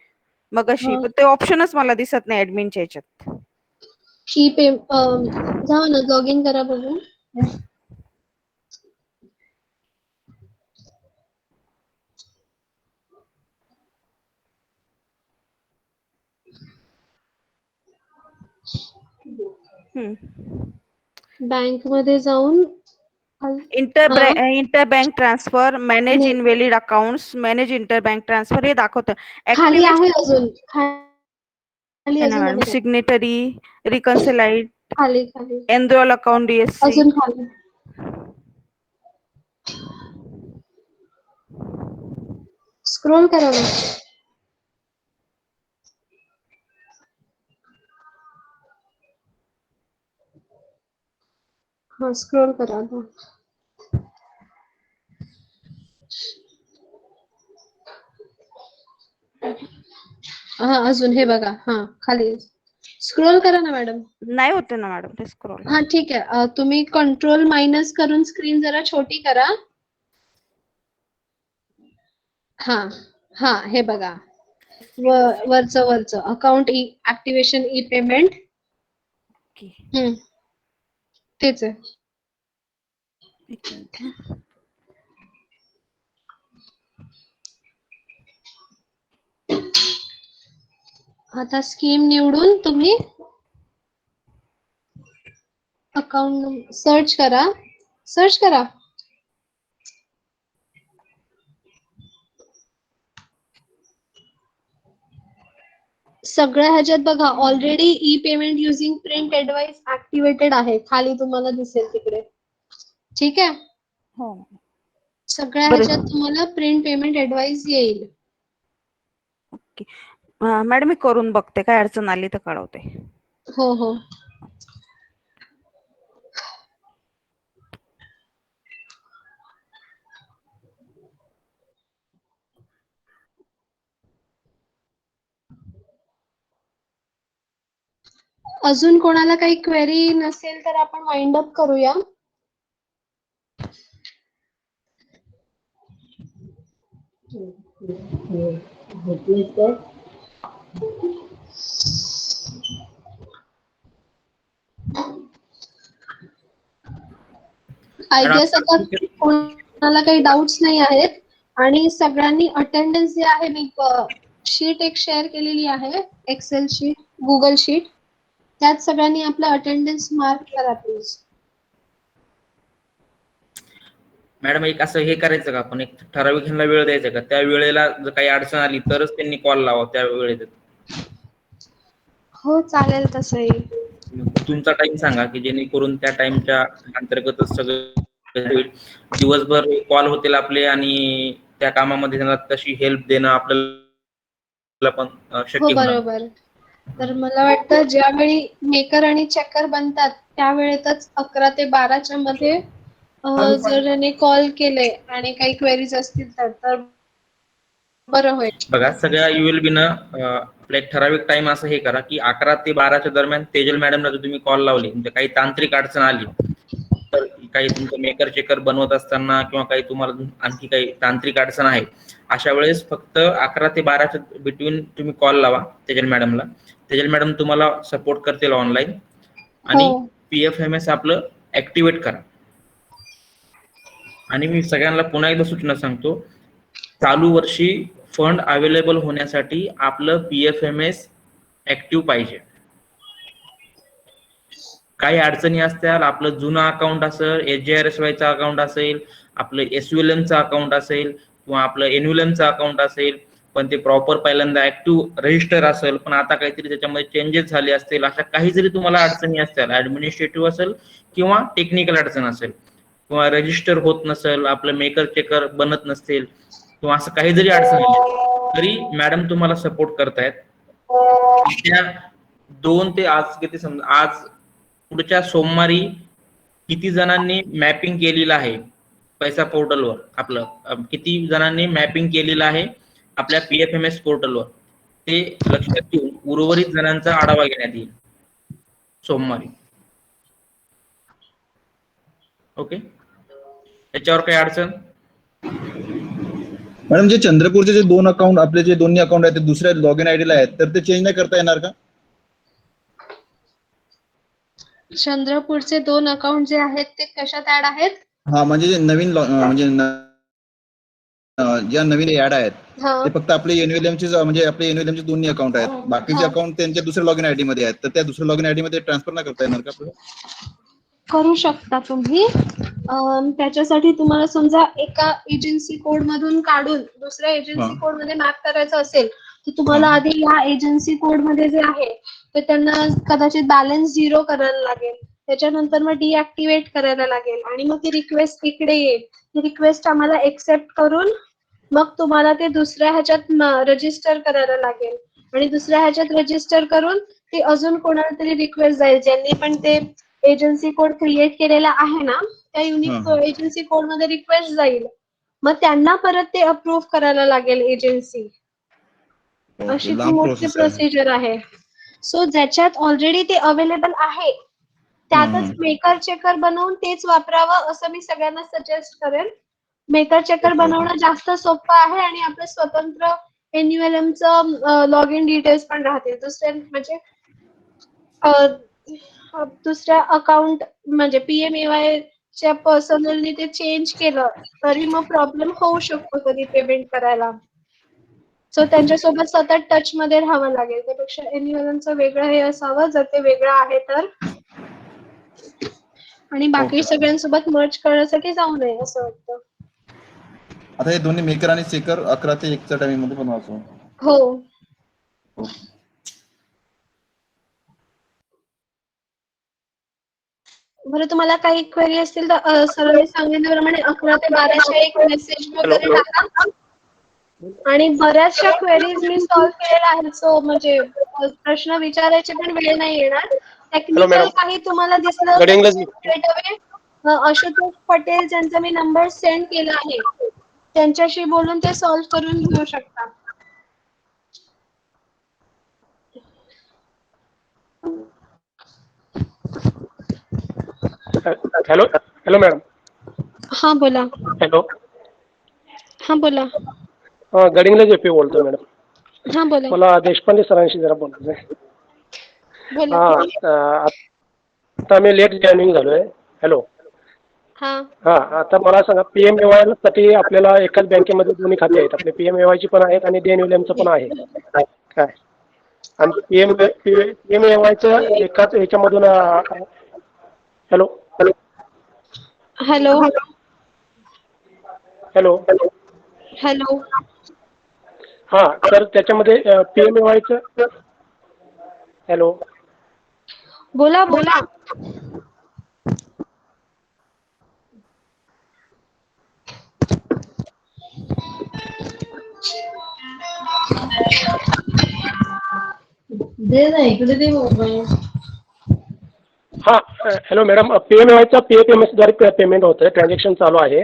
मगाशी, पण ते ऑप्शनच मला दिसत नाही ऍडमिनच्या याच्यात. जाऊ ना, लॉग इन करा बघू. बँक मध्ये जाऊन inter bank transfer, manage invalid accounts, manage inter bank transfer हे दाखवतं. खाली आहे अजून. मॅडम सिग्नेटरी, रिकन्सिलाइड, खाली एनरोल अकाउंट, डीएससी. अजून खाली. स्क्रोल करा ना. हा, स्क्रोल करा आता. हा, अजून हे बघा. हा, खाली स्क्रोल करा ना मॅडम. नाही होते ना मॅडम ते स्क्रोल. हा, ठीक आहे. तुम्ही कंट्रोल मायनस करून स्क्रीन जरा छोटी करा. हा, हे बघा. वरचं अकाउंट ऍक्टिव्हेशन ई पेमेंट. तेच आहे. एक मिनिट. आता स्कीम निवडून तुम्ही अकाउंट सर्च करा. सगळ्या ह्याच्यात बघा already E payment using print advice activated आहे, खाली तुम्हाला दिसेल तिकडे. ठीक आहे, हो सगळ्या बरं. ह्याच्यात तुम्हाला प्रिंट पेमेंट ऍडवाइस येईल. ओके मॅडम मी करून बघते, काय अडचण आली तर कळवते. हो हो. अजून कोणाला काही क्वेरी नसेल तर आपण वाइंड अप करूया. आय गेस आता कोणाला काही डाऊट्स नाही आहेत आणि सगळ्यांनी अटेंडन्स जे आहे मी शीट एक शेअर केलेली आहे, एक्सेल शीट, गुगल शीट, त्यात सगळ्यांनी आपलं अटेंडन्स मार्क करा प्लीज. मॅडम एक असं हे करायचं का आपण, एक ठराविक ह्यांना वेळ द्यायचा का, त्या वेळेला जर काही अडचण आली तरच त्यांनी कॉल लावा त्या वेळेत. हो चालेल तसंही. तुमचा टाइम सांगा की जेणेकरून त्या टाइमच्या अंतर्गतच सगळं होईल. दिवसभर कॉल होतील आपले आणि त्या कामामध्ये त्यांना तशी हेल्प देणं आपल्याला पण हो शक्य होणार. बरोबर. तर मला वाटतं ज्यावेळी मेकर आणि चेकर बनतात त्यावेळेतच 11 ते 12च्या मध्ये जर त्यांनी कॉल केले आणि काही क्वेरीज असतील तर बरं होईल. बघा सगळ्या ULB न आपला एक ठराविक टाइम असं हे करा की 11 ते 12च्या दरम्यान तेजल मॅडमला जर तुम्ही कॉल लावली म्हणजे काही तांत्रिक अडचण आली तर काही तुमचं मेकर चेकर बनवत असताना किंवा काही तुम्हाला आणखी काही तांत्रिक अडचण आहे अशा वेळेस फक्त 11 ते 12च्या बिटवीन तुम्ही कॉल लावा तेजल मॅडमला. तेजल मॅडम तुम्हाला सपोर्ट करतील ऑनलाईन आणि PFMS आपलं ऍक्टिव्हेट करा. आणि मी सगळ्यांना पुन्हा एकदा सूचना सांगतो, चालू वर्षी फंड अवेलेबल होण्यासाठी आपलं PFMS ऍक्टिव्ह पाहिजे. काही अडचणी असतील, आपलं जुनं अकाउंट असेल, HDRSYचं अकाउंट असेल, आपलं SULMचं अकाउंट असेल किंवा आपलं NULMचं अकाउंट असेल, पण ते प्रॉपर पहिल्यांदा ऍक्टिव्ह रजिस्टर असेल पण आता काहीतरी त्याच्यामध्ये चेंजेस झाले असतील, अशा काही जरी तुम्हाला अडचणी असतील, ऍडमिनिस्ट्रेटिव्ह असेल किंवा टेक्निकल अडचण असेल किंवा रजिस्टर होत नसेल, आपलं मेकर चेकर बनत नसतील किंवा असं काही जरी अडचण आली तरी मॅडम तुम्हाला सपोर्ट करतायत. त्या 2 ते आज किती समजा आज पुढच्या सोमवारी किती जणांनी मॅपिंग केलेलं आहे पैसा पोर्टलवर, आपलं किती जणांनी मॅपिंग केलेलं आहे आपल्या PFMS पोर्टलवर ते लक्षात घेऊन उर्वरित जणांचा आढावा घेण्यात येईल सोमवारी. ओके, याच्यावर काही अडचण? मॅडम जे चंद्रपूरचे जे 2 अकाउंट आपले जे दोन्ही अकाउंट आहेत ते दुसऱ्या लॉग इन आयडीला आहेत तर ते चेंज नाही करता येणार का? चंद्रपूरचे 2 अकाउंट जे आहेत ते कशात ऍड आहेत? हा म्हणजे जे नवीन म्हणजे ज्या नवीन ऍड आहेत ते फक्त आपले NULMचे म्हणजे आपले NULMचे दोन्ही अकाउंट आहेत, बाकीचे अकाउंट त्यांच्या दुसऱ्या लॉग इन आयडी मध्ये आहेत, तर त्या दुसऱ्या लॉग इन आयडी मध्ये ट्रान्सफर नाही करता येणार का आपल्याला? करू शकता तुम्ही. त्याच्यासाठी तुम्हाला समजा एका एजन्सी कोड मधून काढून दुसऱ्या एजन्सी कोड मध्ये मॅप करायचं असेल तर तुम्हाला आधी ह्या एजन्सी कोड मध्ये जे आहे ते त्यांना कदाचित बॅलन्स 0 करायला लागेल, त्याच्यानंतर मग डिऍक्टिव्हेट करायला लागेल आणि मग ती रिक्वेस्ट इकडे येईल. ती रिक्वेस्ट आम्हाला एक्सेप्ट करून मग तुम्हाला ते दुसऱ्या ह्याच्यात रजिस्टर करायला लागेल आणि दुसऱ्या ह्याच्यात रजिस्टर करून ती अजून कोणाला तरी रिक्वेस्ट जाईल ज्यांनी पण ते एजन्सी कोड क्रिएट केलेला आहे ना त्या युनिक एजन्सी कोड मध्ये रिक्वेस्ट जाईल, मग त्यांना परत ते अप्रूव्ह करायला लागेल एजन्सी. अशी ती मोठी प्रोसिजर आहे. सो ज्याच्यात ऑलरेडी ते अवेलेबल आहे त्यातच मेकर चेकर बनवून तेच वापरावं असं मी सगळ्यांना सजेस्ट करेन. मेकर चेकर बनवणं जास्त सोपं आहे आणि आपलं स्वतंत्र NULMचं लॉग इन डिटेल्स पण राहतील. दुसऱ्या अकाउंट म्हणजे PMAY च्या पर्सनलनी ते चेंज केलं तरी मग प्रॉब्लेम होऊ शकतो कधी पेमेंट करायला. सो त्यांच्यासोबत सतत टच मध्ये राहावं लागेल, त्यापेक्षा NULMचं वेगळं हे असावं जर ते वेगळं आहे तर, आणि बाकी सगळ्यांसोबत मर्ज करण्यासाठी जाऊ नये असं वाटतं. आता हे दोन्ही मेकर आणि चेकर 11 ते 1च्या टाइमिंग मध्ये बनवायचं. हो बरं तुम्हाला काही क्वेरी असतील तर सरांनी सांगितल्याप्रमाणे 11 ते 12च्या एक मेसेज वगैरे टाका. आणि बऱ्याचशा क्वेरीज मी सॉल्व्ह केलेल्या आहेत. सो म्हणजे प्रश्न विचारायची पण वेळ नाही येणार. टेक्निकल काही तुम्हाला दिसलं तर straight away, आशुतोष पटेल ज्यांचा मी नंबर सेंड केला आहे त्यांच्याशी बोलून ते सॉल्व्ह करून घेऊ शकता. Hello hello madam. हा बोला. हॅलो. हा बोला. गडिंगला जेपी बोलतो मॅडम. हा बोला. मला देशपांडे सरांशी जरा बोलायचं आहे. बोला. आता मी लेट जॉईनिंग झालोय. हॅलो. हा. आता मला सांगा PMAY साठी आपल्याला एकाच बँकेमध्ये दोन्ही खाते आहेत. आपले PMAY ची पण आहेत आणि DNLM पण आहे काय. आणि PMAY एकाच ह्याच्यामधून हॅलो हॅलो. हॅलो. हॅलो. तर त्याच्यामध्ये PMAY हॅलो. बोला बोला. दे ना इकडे दे mobile. Hello madam. PMAY PAPMS द्वारे पेमेंट होतं. ट्रान्झॅक्शन चालू आहे.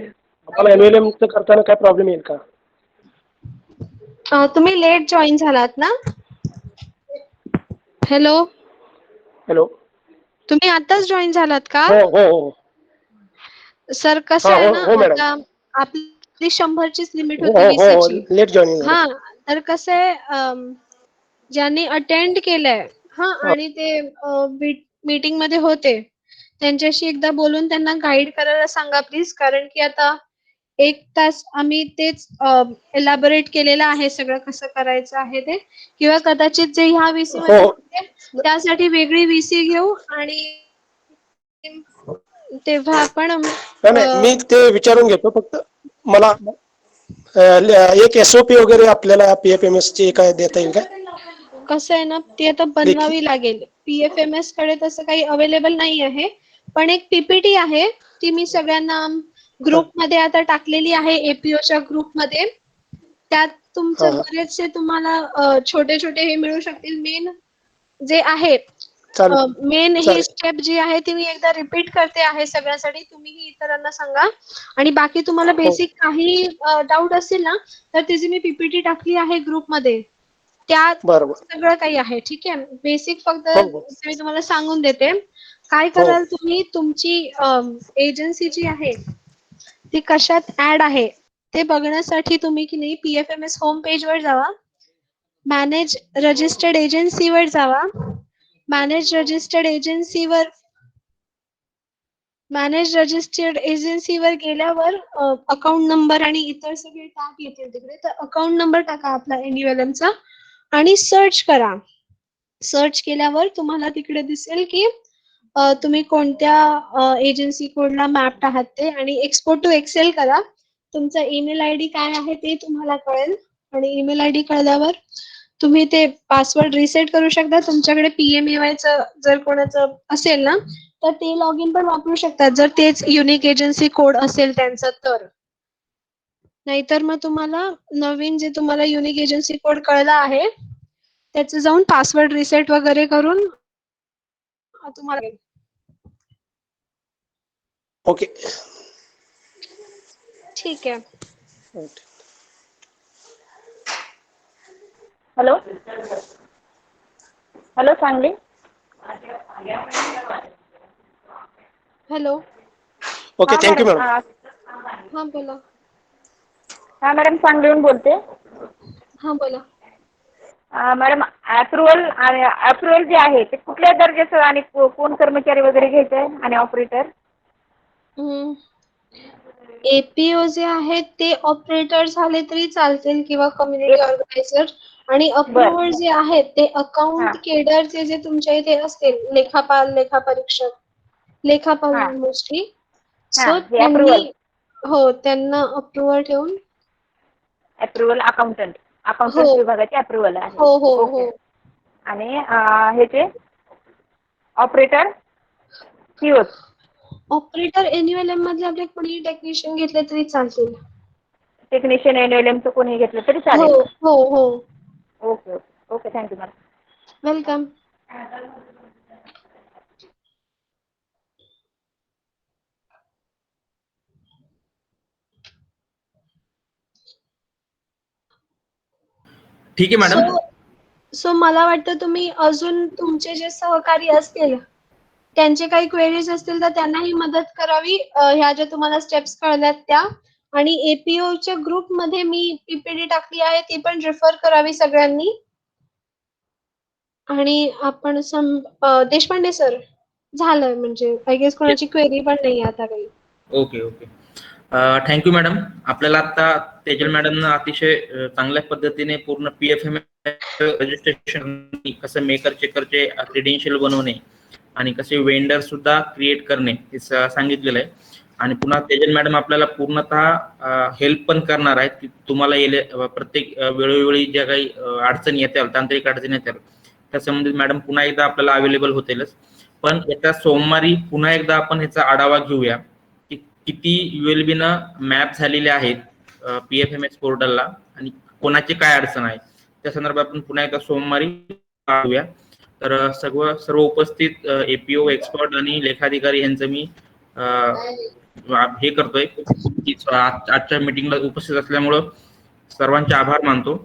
आम्हाला NLM करताना काय प्रॉब्लेम येईल का? तुम्ही लेट जॉईन झालात ना? हॅलो. हॅलो. तुम्ही आताच जॉईन झालात का? हो. सर कसं आहे ना, हो मॅडम. आता आपली 100चीच लिमिट हो होती हो 20ची. लेट जॉईनिंग झालं. हा तर कसं आहे, ज्यांनी अटेंड केलंय आणि ते मीटिंग मध्ये होते त्यांच्याशी एकदा बोलून त्यांना गाईड करायला सांगा प्लीज. कारण की आता 1 तास आम्ही तेच एलॅबोरेट केलेलं आहे सगळं कसं करायचं आहे ते. किंवा कदाचित जे ह्या VC मध्ये होते त्यासाठी वेगळी VC घेऊ आणि तेव्हा आपण नाही मी ते विचारून घेतो. फक्त मला एक SOP वगैरे आपल्याला PFMS ची काय देता येईल का? कसं आहे ना, ती आता बनवावी लागेल. PFMS कडे तसं काही अवेलेबल नाही आहे. पण एक PPT आहे ती मी सगळ्यांना ग्रुपमध्ये आता टाकलेली आहे. APOच्या ग्रुपमध्ये. त्यात तुमचं बरेचसे तुम्हाला छोटे छोटे हे मिळू शकतील. मेन जे आहे मेन ही स्टेप जी आहे ती मी एकदा रिपीट करते आहे सगळ्यांसाठी. तुम्हीही इतरांना सांगा. आणि बाकी तुम्हाला बेसिक काही डाऊट असतील ना तर त्याची मी PPT टाकली आहे ग्रुपमध्ये. त्यात सगळं काही आहे. ठीक आहे. बेसिक फक्त मी तुम्हाला सांगून देते. काय कराल तुम्ही, तुमची एजन्सी जी आहे ती कशात ऍड आहे ते बघण्यासाठी तुम्ही की नाही PFMS होम पेज वर जावा. मॅनेज रजिस्टर्ड एजन्सी वर जावा. मॅनेज रजिस्टर्ड एजन्सीवर गेल्यावर अकाउंट नंबर आणि इतर सगळे टॅग येतील तिकडे. तर अकाउंट नंबर टाका आपला NULM चा आणि सर्च करा. सर्च केल्यावर तुम्हाला तिकडे दिसेल की तुम्ही कोणत्या एजन्सी कोडला मॅप्ड आहात ते. आणि एक्सपोर्ट टू एक्सेल करा. तुमचा ईमेल ID काय आहे ते तुम्हाला कळेल. आणि ईमेल ID कळल्यावर तुम्ही ते पासवर्ड रिसेट करू शकता. तुमच्याकडे PMAY जर कोणाचं असेल ना तर ते लॉग इन पण वापरू शकतात. जर तेच युनिक एजन्सी कोड असेल त्यांचा तर. नाहीतर मग तुम्हाला नवीन जे तुम्हाला युनिक एजन्सी कोड कळला आहे त्याचं जाऊन पासवर्ड रिसेट वगैरे करून तुम्हाला. ओके. ठीक आहे. Hello. Hello Sangli. Hello. Okay thank you madam. हा बोला. हा मॅडम सांगलीहून बोलते. हा बोला. मॅडम अप्रुव्हल जे आहे ते कुठल्या दर्जाचं आणि कोण कर्मचारी वगैरे घ्यायचे आणि ऑपरेटर? APO जे आहेत ते ऑपरेटर झाले तरी चालतील किंवा कम्युनिटी ऑर्गनायझर. आणि अप्रुव्हर जे आहेत ते अकाउंट केडरचे जे तुमच्या इथे असतील लेखापाल, लेखापरीक्षक, लेखापाल मोस्टली. सो त्यांनी त्यांना अप्रुव्हर ठेवून. अप्रुव्हल अकाउंटंट विभागाचे अप्रुव्हल आहे. ओके. आणि ह्याचे ऑपरेटर POs ऑपरेटर एन्युएलएम मधले आपले कोणी टेक्निशियन घेतले तरी चालतील. टेक्निशियन एनएलएमचं कोणी घेतलं तरी हो चालेल. हो हो. Okay okay okay, thank you madam. Welcome. ठीक आहे मॅडम. सो मला वाटतं तुम्ही अजून तुमचे जे सहकारी असतील त्यांचे काही क्वेरीज असतील तर त्यांनाही मदत करावी. ह्या ज्या तुम्हाला स्टेप्स कळल्यात त्या, आणि एपीओ च्या ग्रुप मध्ये मी पीपीटी टाकली आहे ती पण रेफर करावी सगळ्यांनी. आणि आपण देशपांडे सर झालं, म्हणजे आय गेस कोणाची क्वेरी पण नाही आता काही. Okay okay, thank you madam. आपल्याला आता तेजल मॅडमनं अतिशय चांगल्या पद्धतीने पूर्ण PFM रजिस्ट्रेशन, कसं मेकर चेकरचे क्रेडेन्शियल बनवणे आणि कसे वेंडर सुद्धा क्रिएट करणे हे सांगितलेलं आहे. आणि पुन्हा तेजल मॅडम आपल्याला पूर्णतः हेल्प पण करणार आहेत की तुम्हाला प्रत्येक वेळोवेळी ज्या काही अडचणी येतील, तांत्रिक अडचणी येतील, त्या संबंधित मॅडम पुन्हा एकदा आपल्याला अवेलेबल होतीलच. पण येत्या सोमवारी पुन्हा एकदा आपण ह्याचा आढावा घेऊया की किती ULB न मॅप झालेले आहेत PFMS पोर्टलला आणि कोणाची काय अडचण आहे, त्या संदर्भात आपण पुन्हा एकदा सोमवारी पाहूया. तर सर्व उपस्थित एपीओ एक्सपर्ट आणि लेखाधिकारी यांचं मी हे करतोय की आजच्या मीटिंगला उपस्थित असल्यामुळं सर्वांचे आभार मानतो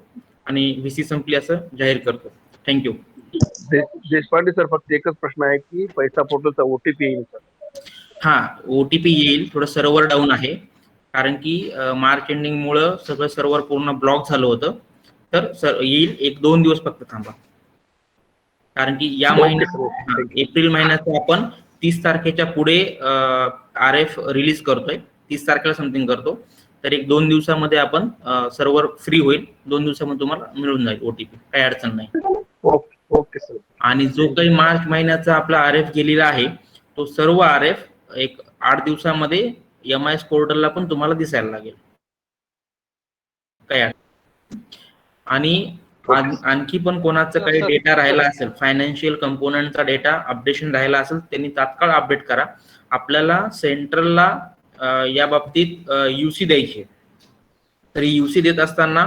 आणि VC संपली असं जाहीर करतो. थँक्यू. देशपांडे सर, फक्त एकच प्रश्न आहे की पैसा पोर्टलचा OTP येईल सर? हा, OTP येईल. थोडं सर्व्हर डाऊन आहे कारण की मार्च एंडिंग मुळे सगळं सर्व्हर पूर्ण ब्लॉक झालं होतं. तर येईल, 1-2 दिवस फक्त थांबा. कारण की या महिन्यात एप्रिल महिन्यात आपण 30 तारखेच्या पुढे RF रिलीज करतोय, 30 तारखेला समथिंग करतो. तर 1-2 दिवसामध्ये आपण सर्व्हर फ्री होईल. 2 दिवसामध्ये तुम्हाला मिळून जाईल OTP, काही अडचण नाही. Okay sir. आणि जो काही मार्च महिन्याचा आपला RF गेलेला आहे तो सर्व RF एक 8 दिवसामध्ये MIS पोर्टलला पण तुम्हाला दिसायला लागेल. काय आणि आणखी पण कोणाचं काही डेटा राहिला असेल, फायनान्शियल कंपोनंटचा डेटा अपडेशन राहिला असेल, त्यांनी तात्काळ अपडेट करा. आपल्याला सेंट्रलला या बाबतीत UC द्यायची. तर UC देत असताना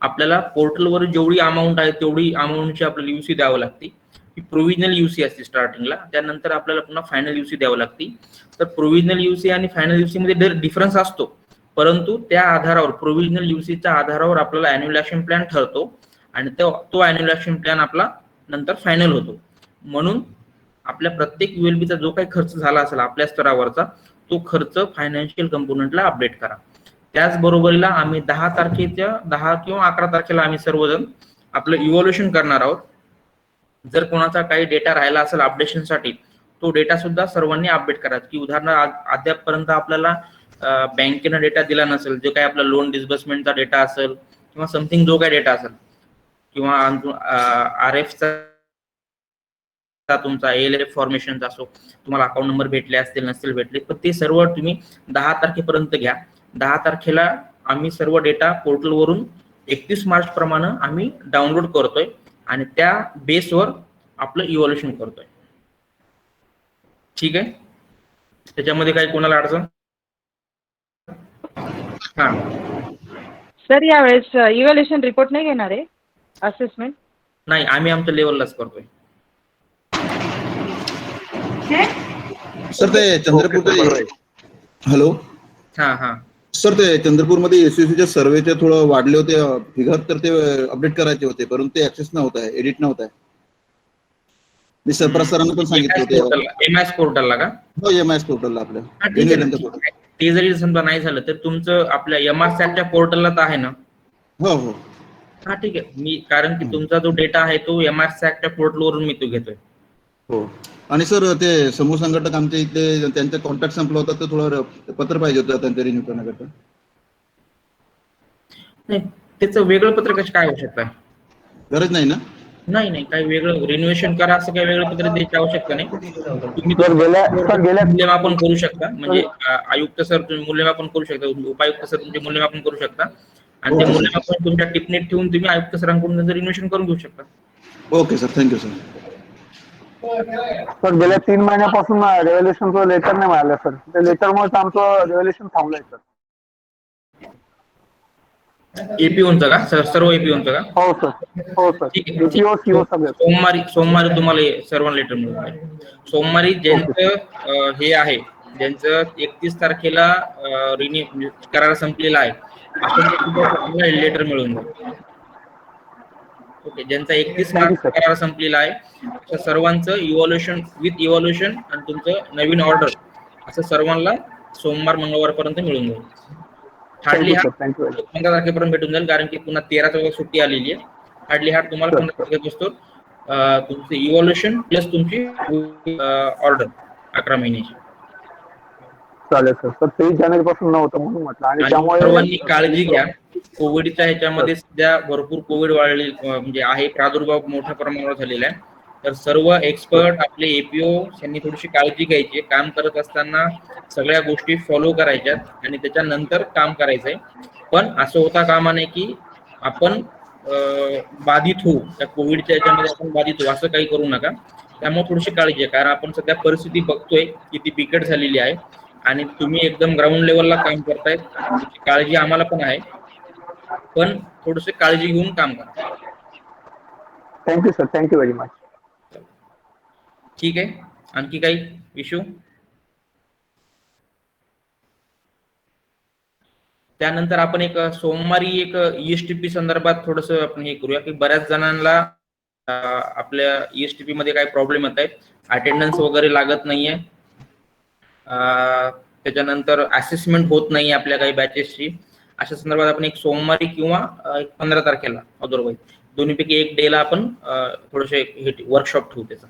आपल्याला पोर्टलवर जेवढी अमाऊंट आहे तेवढी अमाऊंटची आपल्याला UC द्यावं लागते. ही प्रोव्हिजनल UC असते स्टार्टिंगला, त्यानंतर आपल्याला पुन्हा फायनल UC द्यावं लागते. तर प्रोव्हिजनल UC आणि फायनल UC मध्ये डिफरन्स असतो, परंतु त्या आधारावर प्रोव्हिजनल UCच्या आधारावर आपल्याला अॅन्युअल ॲक्शन प्लॅन ठरतो आणि तो अॅन्युअल ॲक्शन प्लॅन आपला नंतर फायनल होतो. म्हणून आपल्या प्रत्येक ULBचा जो काही खर्च झाला असेल आपल्या स्तरावरचा तो खर्च फायनान्शियल कंपोनंटला अपडेट करा. त्याचबरोबरीला आम्ही 10 किंवा 11 तारखेला आम्ही सर्वजण आपलं इव्हॉल्युशन करणार आहोत. जर कोणाचा काही डेटा राहिला असेल अपडेशनसाठी तो डेटा सुद्धा सर्वांनी अपडेट करा. की उदाहरणार्थ अद्यापपर्यंत आपल्याला बँकेनं डेटा दिला नसेल, जो काही आपला लोन डिस्बर्समेंटचा डेटा असेल किंवा समथिंग जो काही डेटा असेल किंवा RFचा तुमचा ALF फॉर्मेशनचा असो, तुम्हाला अकाउंट नंबर भेटले असतील नसतील भेटले, पण ते सर्व तुम्ही 10 तारखेपर्यंत घ्या. 10 तारखेला आम्ही सर्व डेटा पोर्टलवरून 31 मार्च प्रमाणे आम्ही डाउनलोड करतोय आणि त्या बेसवर आपलं इव्हॉल्युशन करतोय. ठीक आहे, त्याच्यामध्ये काही कोणाला अडचण? हा सर, यावेळेस इव्हॅल्युएशन रिपोर्ट नाही घेणार आहे, असेसमेंट? नाही, आम्ही आमच्या लेवललाच करतोय. सर ते चंद्रपूर, हॅलो हा सर, ते चंद्रपूरमध्ये SUCच्या सर्वेचे थोडं वाढले होते फिगर, तर ते अपडेट करायचे होते, परंतु ते ऍक्सेस नव्हता आहे, एडिट नव्हता आहे. मी सरफराज सरांना पण सांगितलं होतं. MIS पोर्टलला का? हो, MIS पोर्टलला आपल्या. ते जरी समजा नाही झालं तर तुमचं आपल्या MRSATच्या पोर्टलला तर आहे ना? हो हो. हा ठीक आहे. मी कारण की तुमचा जो डेटा आहे तो MRSATच्या पोर्टलवरून मी तो घेतोय. हो. आणि सर ते समूह संघटक आमच्या इथले त्यांचा कॉन्टॅक्ट संपला होता, तर थोडं पत्र पाहिजे होतं त्यांच्या रिन्यू करण्याकरता. नाही, त्याचं वेगळं पत्र कसं काय आवश्यकता आहे? गरज नाही ना? नाही, काही वेगळं रिन्युएशन करा असं काही वेगळं पत्र द्यायची आवश्यकता नाही. तुम्ही मूल्यमापन करू शकता, म्हणजे आयुक्त सर तुम्ही मूल्यमापन करू शकता, उपायुक्त सर तुमचे मूल्यमापन करू शकता आणि ते मूल्यमापन तुमच्या टिप्पणीत ठेवून तुम्ही आयुक्त सरांकडून रिन्युएशन करून घेऊ शकता. Okay sir, thank you sir. Sir गेल्या 3 महिन्यापासून रेव्होल्युशनचं लेटर नाही मिळालं सर. त्या लेटरमुळे आमचं रेव्होल्युशन थांबलंय सर. एपीओनचं का सर? सर्व एपीओनचं का? हो सर. हो सर. ठीक आहे. EPO, CO सगळं. सोमवारी तुम्हाला सर्व लेटर मिळून जाईल. सोमवारी ज्यांचं हे आहे, ज्यांचं 31 तारखेला करार संपलेला आहे असं लेटर मिळून जाईल. ओके, ज्यांचा 31 मार्च करार संपलेला आहे अशा सर्वांचं इव्हॉल्युशन विथ इव्हॉल्युशन आणि तुमचं नवीन ऑर्डर असं सर्वांना सोमवार मंगळवारपर्यंत मिळून जाईल. हार्डली हा 15 तारखेपर्यंत भेटून जाईल, कारण की पुन्हा 13 तारखेला सुट्टी आलेली आहे. हार्डली हा तुम्हाला 15 तारखेला असतो तुमचं इव्हॉल्युशन प्लस तुमची ऑर्डर 11 महिन्याची. चालेल सर. तर 23 जानेवारीपासून नव्हतं म्हणून म्हटलं. आणि त्यामुळे सर्वांनी काळजी घ्या. कोविडच्या ह्याच्यामध्ये सध्या भरपूर कोविड वाढले म्हणजे आहे, प्रादुर्भाव मोठ्या प्रमाणावर झालेला आहे. तर सर्व एक्सपर्ट आपले एपीओ यांनी थोडीशी काळजी घ्यायची. काम करत असताना सगळ्या गोष्टी फॉलो करायच्यात आणि त्याच्यानंतर काम करायचंय. पण असं होता कामा नये की आपण बाधित होऊ, त्या कोविडच्या ह्याच्यामध्ये आपण बाधित होऊ, असं काही करू नका. त्यामुळे थोडीशी काळजी आहे, कारण आपण सध्या परिस्थिती बघतोय किती बिकट झालेली आहे आणि तुम्ही एकदम ग्राउंड लेवलला काम करतायत. काळजी आम्हाला पण आहे, पण थोडीशी काळजी घेऊन काम करा. Thank you sir. Thank you very much. ठीक आहे. आणखी काही इश्यू? त्यानंतर आपण एक सोमवारी एक ESTP संदर्भात थोडस आपण हे करूया की बऱ्याच जणांना आपल्या ESTP मध्ये काही प्रॉब्लेम येत आहेत. अटेंडन्स वगैरे लागत नाहीये, त्याच्यानंतर असेसमेंट होत नाही आपल्या काही बॅचेसची. अशा संदर्भात आपण एक सोमवारी किंवा 15 तारखेला अदरवाईज दोन्हीपैकी एक डेला आपण थोडेसे वर्कशॉप ठेवू त्याचा.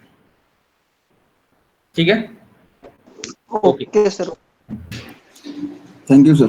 ठीक आहे. Okay sir. Thank you sir.